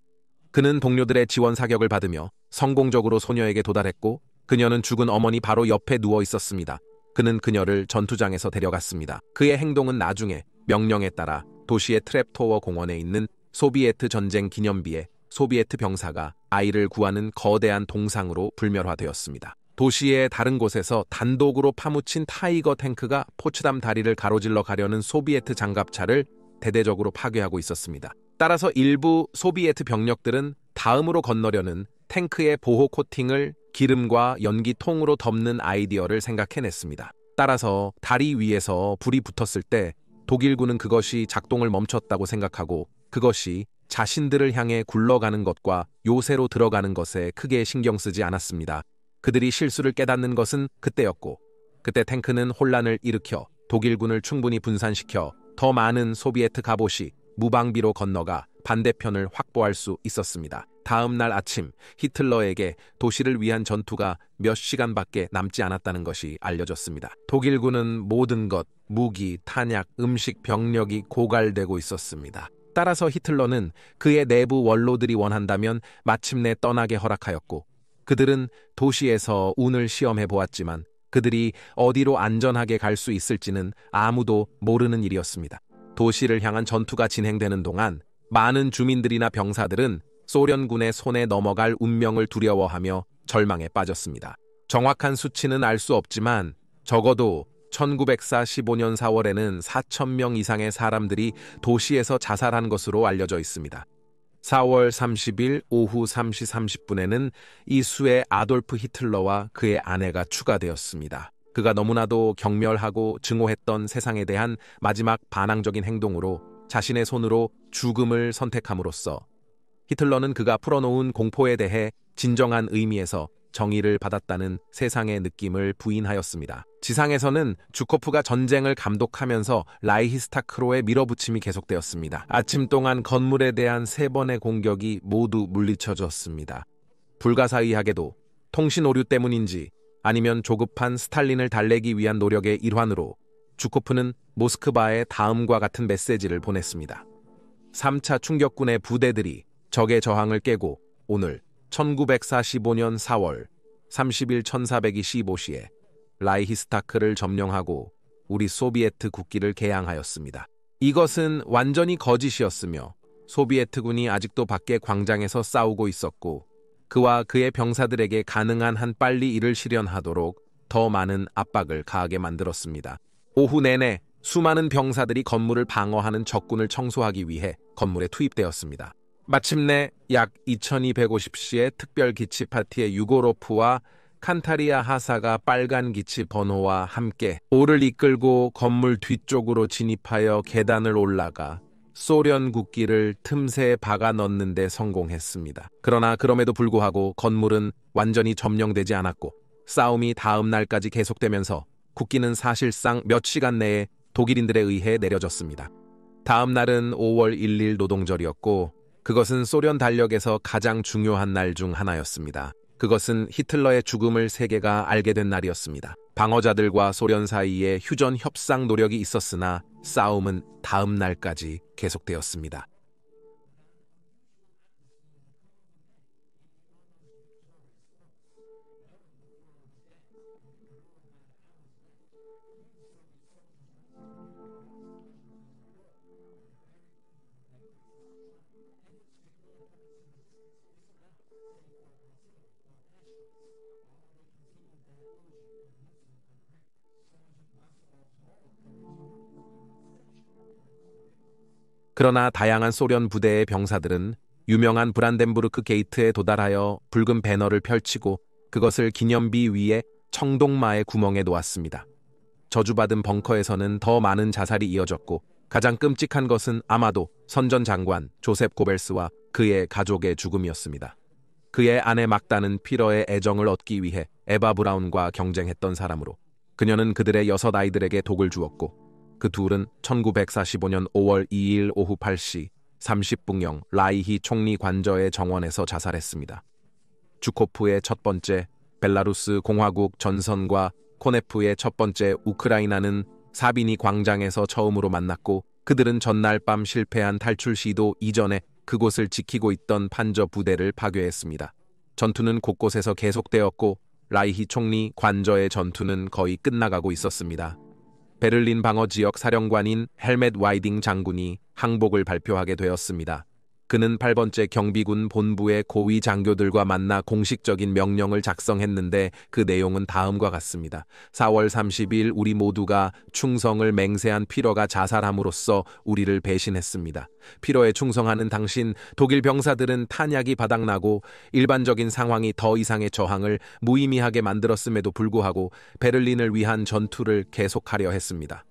그는 동료들의 지원 사격을 받으며 성공적으로 소녀에게 도달했고 그녀는 죽은 어머니 바로 옆에 누워 있었습니다. 그는 그녀를 전투장에서 데려갔습니다. 그의 행동은 나중에 명령에 따라 도시의 트랩토어 공원에 있는 소비에트 전쟁 기념비에 소비에트 병사가 아이를 구하는 거대한 동상으로 불멸화되었습니다. 도시의 다른 곳에서 단독으로 파묻힌 타이거 탱크가 포츠담 다리를 가로질러 가려는 소비에트 장갑차를 대대적으로 파괴하고 있었습니다. 따라서 일부 소비에트 병력들은 다음으로 건너려는 탱크의 보호 코팅을 기름과 연기통으로 덮는 아이디어를 생각해냈습니다. 따라서 다리 위에서 불이 붙었을 때 독일군은 그것이 작동을 멈췄다고 생각하고 그것이 자신들을 향해 굴러가는 것과 요새로 들어가는 것에 크게 신경 쓰지 않았습니다. 그들이 실수를 깨닫는 것은 그때였고 그때 탱크는 혼란을 일으켜 독일군을 충분히 분산시켜 더 많은 소비에트 갑옷이 무방비로 건너가 반대편을 확보할 수 있었습니다. 다음 날 아침 히틀러에게 도시를 위한 전투가 몇 시간밖에 남지 않았다는 것이 알려졌습니다. 독일군은 모든 것, 무기, 탄약, 음식, 병력이 고갈되고 있었습니다. 따라서 히틀러는 그의 내부 원로들이 원한다면 마침내 떠나게 허락하였고 그들은 도시에서 운을 시험해 보았지만 그들이 어디로 안전하게 갈 수 있을지는 아무도 모르는 일이었습니다. 도시를 향한 전투가 진행되는 동안 많은 주민들이나 병사들은 소련군의 손에 넘어갈 운명을 두려워하며 절망에 빠졌습니다. 정확한 수치는 알 수 없지만 적어도 1945년 4월에는 4,000명 이상의 사람들이 도시에서 자살한 것으로 알려져 있습니다. 4월 30일 오후 3시 30분에는 이 수에 아돌프 히틀러와 그의 아내가 추가되었습니다. 그가 너무나도 경멸하고 증오했던 세상에 대한 마지막 반항적인 행동으로 자신의 손으로 죽음을 선택함으로써 히틀러는 그가 풀어놓은 공포에 대해 진정한 의미에서 정의를 받았다는 세상의 느낌을 부인하였습니다. 지상에서는 주코프가 전쟁을 감독하면서 라이히스타크로의 밀어붙임이 계속되었습니다. 아침 동안 건물에 대한 3번의 공격이 모두 물리쳐졌습니다. 불가사의하게도 통신 오류 때문인지 아니면 조급한 스탈린을 달래기 위한 노력의 일환으로 주코프는 모스크바에 다음과 같은 메시지를 보냈습니다. 3차 충격군의 부대들이 적의 저항을 깨고 오늘 1945년 4월 30일 1425시에 라이히스타크를 점령하고 우리 소비에트 국기를 개양하였습니다. 이것은 완전히 거짓이었으며 소비에트군이 아직도 밖에 광장에서 싸우고 있었고 그와 그의 병사들에게 가능한 한 빨리 이를 실현하도록 더 많은 압박을 가하게 만들었습니다. 오후 내내 수많은 병사들이 건물을 방어하는 적군을 청소하기 위해 건물에 투입되었습니다. 마침내 약 2250시에 특별 기치 파티의 유고로프와 칸타리아 하사가 빨간 기치 번호와 함께 오를 이끌고 건물 뒤쪽으로 진입하여 계단을 올라가 소련 국기를 틈새에 박아 넣는 데 성공했습니다. 그러나 그럼에도 불구하고 건물은 완전히 점령되지 않았고 싸움이 다음 날까지 계속되면서 국기는 사실상 몇 시간 내에 독일인들에 의해 내려졌습니다. 다음 날은 5월 1일 노동절이었고 그것은 소련 달력에서 가장 중요한 날 중 하나였습니다. 그것은 히틀러의 죽음을 세계가 알게 된 날이었습니다. 방어자들과 소련 사이에 휴전 협상 노력이 있었으나 싸움은 다음 날까지 계속되었습니다. 그러나 다양한 소련 부대의 병사들은 유명한 브란덴부르크 게이트에 도달하여 붉은 배너를 펼치고 그것을 기념비 위에 청동마의 구멍에 놓았습니다. 저주받은 벙커에서는 더 많은 자살이 이어졌고 가장 끔찍한 것은 아마도 선전 장관 조셉 고벨스와 그의 가족의 죽음이었습니다. 그의 아내 막다는 피러의 애정을 얻기 위해 에바 브라운과 경쟁했던 사람으로 그녀는 그들의 6 아이들에게 독을 주었고 그 둘은 1945년 5월 2일 오후 8시 30분경 라이히 총리 관저의 정원에서 자살했습니다. 주코프의 첫 번째 벨라루스 공화국 전선과 코네프의 첫 번째 우크라이나는 사비니 광장에서 처음으로 만났고 그들은 전날 밤 실패한 탈출 시도 이전에 그곳을 지키고 있던 판저 부대를 파괴했습니다. 전투는 곳곳에서 계속되었고 라이히 총리 관저의 전투는 거의 끝나가고 있었습니다. 베를린 방어 지역 사령관인 헬멧 와이딩 장군이 항복을 발표하게 되었습니다. 그는 8번째 경비군 본부의 고위 장교들과 만나 공식적인 명령을 작성했는데 그 내용은 다음과 같습니다. 4월 30일 우리 모두가 충성을 맹세한 피러가 자살함으로써 우리를 배신했습니다. 피러에 충성하는 당신 독일 병사들은 탄약이 바닥나고 일반적인 상황이 더 이상의 저항을 무의미하게 만들었음에도 불구하고 베를린을 위한 전투를 계속하려 했습니다.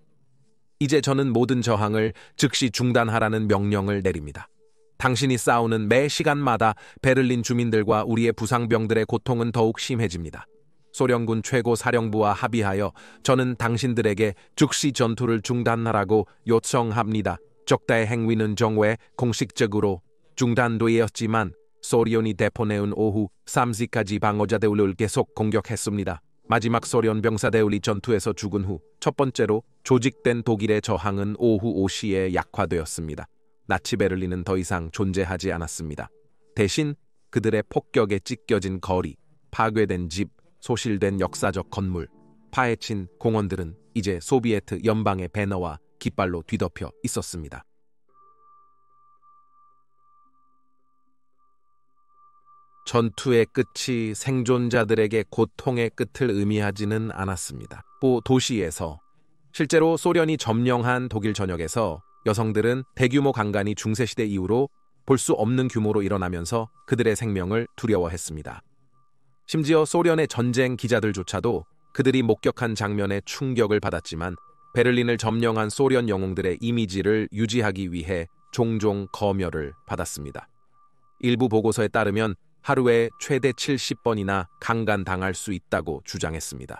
이제 저는 모든 저항을 즉시 중단하라는 명령을 내립니다. 당신이 싸우는 매 시간마다 베를린 주민들과 우리의 부상병들의 고통은 더욱 심해집니다. 소련군 최고 사령부와 합의하여 저는 당신들에게 즉시 전투를 중단하라고 요청합니다. 적대의 행위는 정회 공식적으로 중단되었지만 소련이 대포내은 오후 3시까지 방어자대우를 계속 공격했습니다. 마지막 소련 병사대우리 전투에서 죽은 후 첫 번째로 조직된 독일의 저항은 오후 5시에 약화되었습니다. 나치 베를린은 더 이상 존재하지 않았습니다. 대신 그들의 폭격에 찢겨진 거리, 파괴된 집, 소실된 역사적 건물, 파헤친 공원들은 이제 소비에트 연방의 배너와 깃발로 뒤덮여 있었습니다. 전투의 끝이 생존자들에게 고통의 끝을 의미하지는 않았습니다. 또 도시에서 실제로 소련이 점령한 독일 전역에서 여성들은 대규모 강간이 중세시대 이후로 볼 수 없는 규모로 일어나면서 그들의 생명을 두려워했습니다. 심지어 소련의 전쟁 기자들조차도 그들이 목격한 장면에 충격을 받았지만 베를린을 점령한 소련 영웅들의 이미지를 유지하기 위해 종종 검열을 받았습니다. 일부 보고서에 따르면 하루에 최대 70번이나 강간당할 수 있다고 주장했습니다.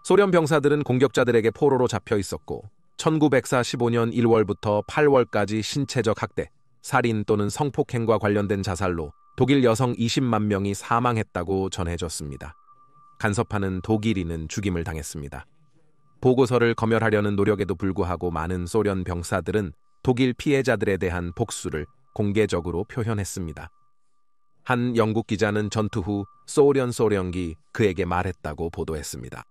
소련 병사들은 공격자들에게 포로로 잡혀 있었고 1945년 1월부터 8월까지 신체적 학대, 살인 또는 성폭행과 관련된 자살로 독일 여성 20만 명이 사망했다고 전해졌습니다. 간섭하는 독일인은 죽임을 당했습니다. 보고서를 검열하려는 노력에도 불구하고 많은 소련 병사들은 독일 피해자들에 대한 복수를 공개적으로 표현했습니다. 한 영국 기자는 전투 후 소련기 그에게 말했다고 보도했습니다.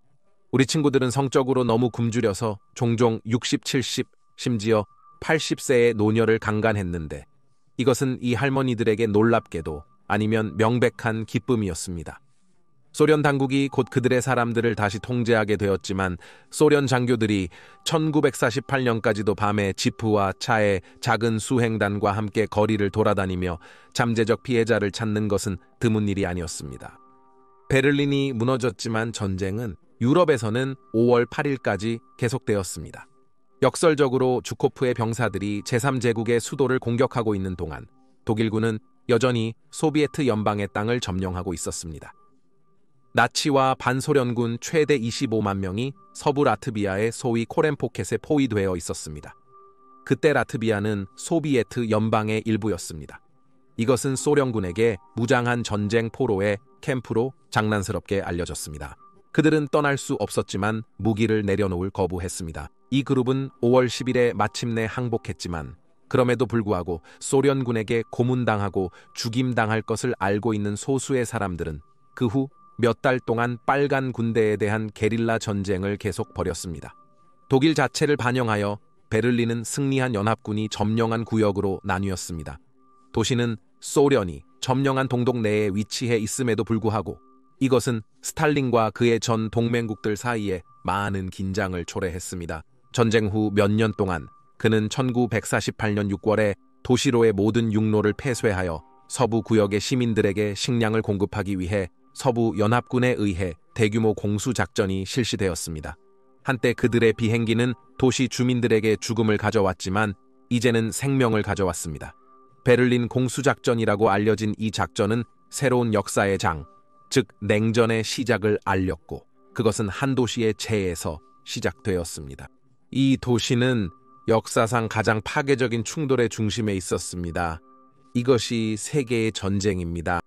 우리 친구들은 성적으로 너무 굶주려서 종종 60, 70, 심지어 80세의 노녀를 강간했는데 이것은 이 할머니들에게 놀랍게도 아니면 명백한 기쁨이었습니다. 소련 당국이 곧 그들의 사람들을 다시 통제하게 되었지만 소련 장교들이 1948년까지도 밤에 지프와 차에 작은 수행단과 함께 거리를 돌아다니며 잠재적 피해자를 찾는 것은 드문 일이 아니었습니다. 베를린이 무너졌지만 전쟁은 유럽에서는 5월 8일까지 계속되었습니다. 역설적으로 주코프의 병사들이 제3제국의 수도를 공격하고 있는 동안 독일군은 여전히 소비에트 연방의 땅을 점령하고 있었습니다. 나치와 반소련군 최대 25만 명이 서부 라트비아의 소위 코렌포켓에 포위되어 있었습니다. 그때 라트비아는 소비에트 연방의 일부였습니다. 이것은 소련군에게 무장한 전쟁 포로의 캠프로 장난스럽게 알려졌습니다. 그들은 떠날 수 없었지만 무기를 내려놓을 거부했습니다. 이 그룹은 5월 10일에 마침내 항복했지만 그럼에도 불구하고 소련군에게 고문당하고 죽임당할 것을 알고 있는 소수의 사람들은 그 후 몇 달 동안 빨간 군대에 대한 게릴라 전쟁을 계속 벌였습니다. 독일 자체를 반영하여 베를린은 승리한 연합군이 점령한 구역으로 나뉘었습니다. 도시는 소련이 점령한 동독 내에 위치해 있음에도 불구하고 이것은 스탈린과 그의 전 동맹국들 사이에 많은 긴장을 초래했습니다. 전쟁 후 몇 년 동안 그는 1948년 6월에 도시로의 모든 육로를 폐쇄하여 서부 구역의 시민들에게 식량을 공급하기 위해 서부 연합군에 의해 대규모 공수작전이 실시되었습니다. 한때 그들의 비행기는 도시 주민들에게 죽음을 가져왔지만 이제는 생명을 가져왔습니다. 베를린 공수작전이라고 알려진 이 작전은 새로운 역사의 장, 즉 냉전의 시작을 알렸고 그것은 한 도시의 재해에서 시작되었습니다. 이 도시는 역사상 가장 파괴적인 충돌의 중심에 있었습니다. 이것이 세계의 전쟁입니다.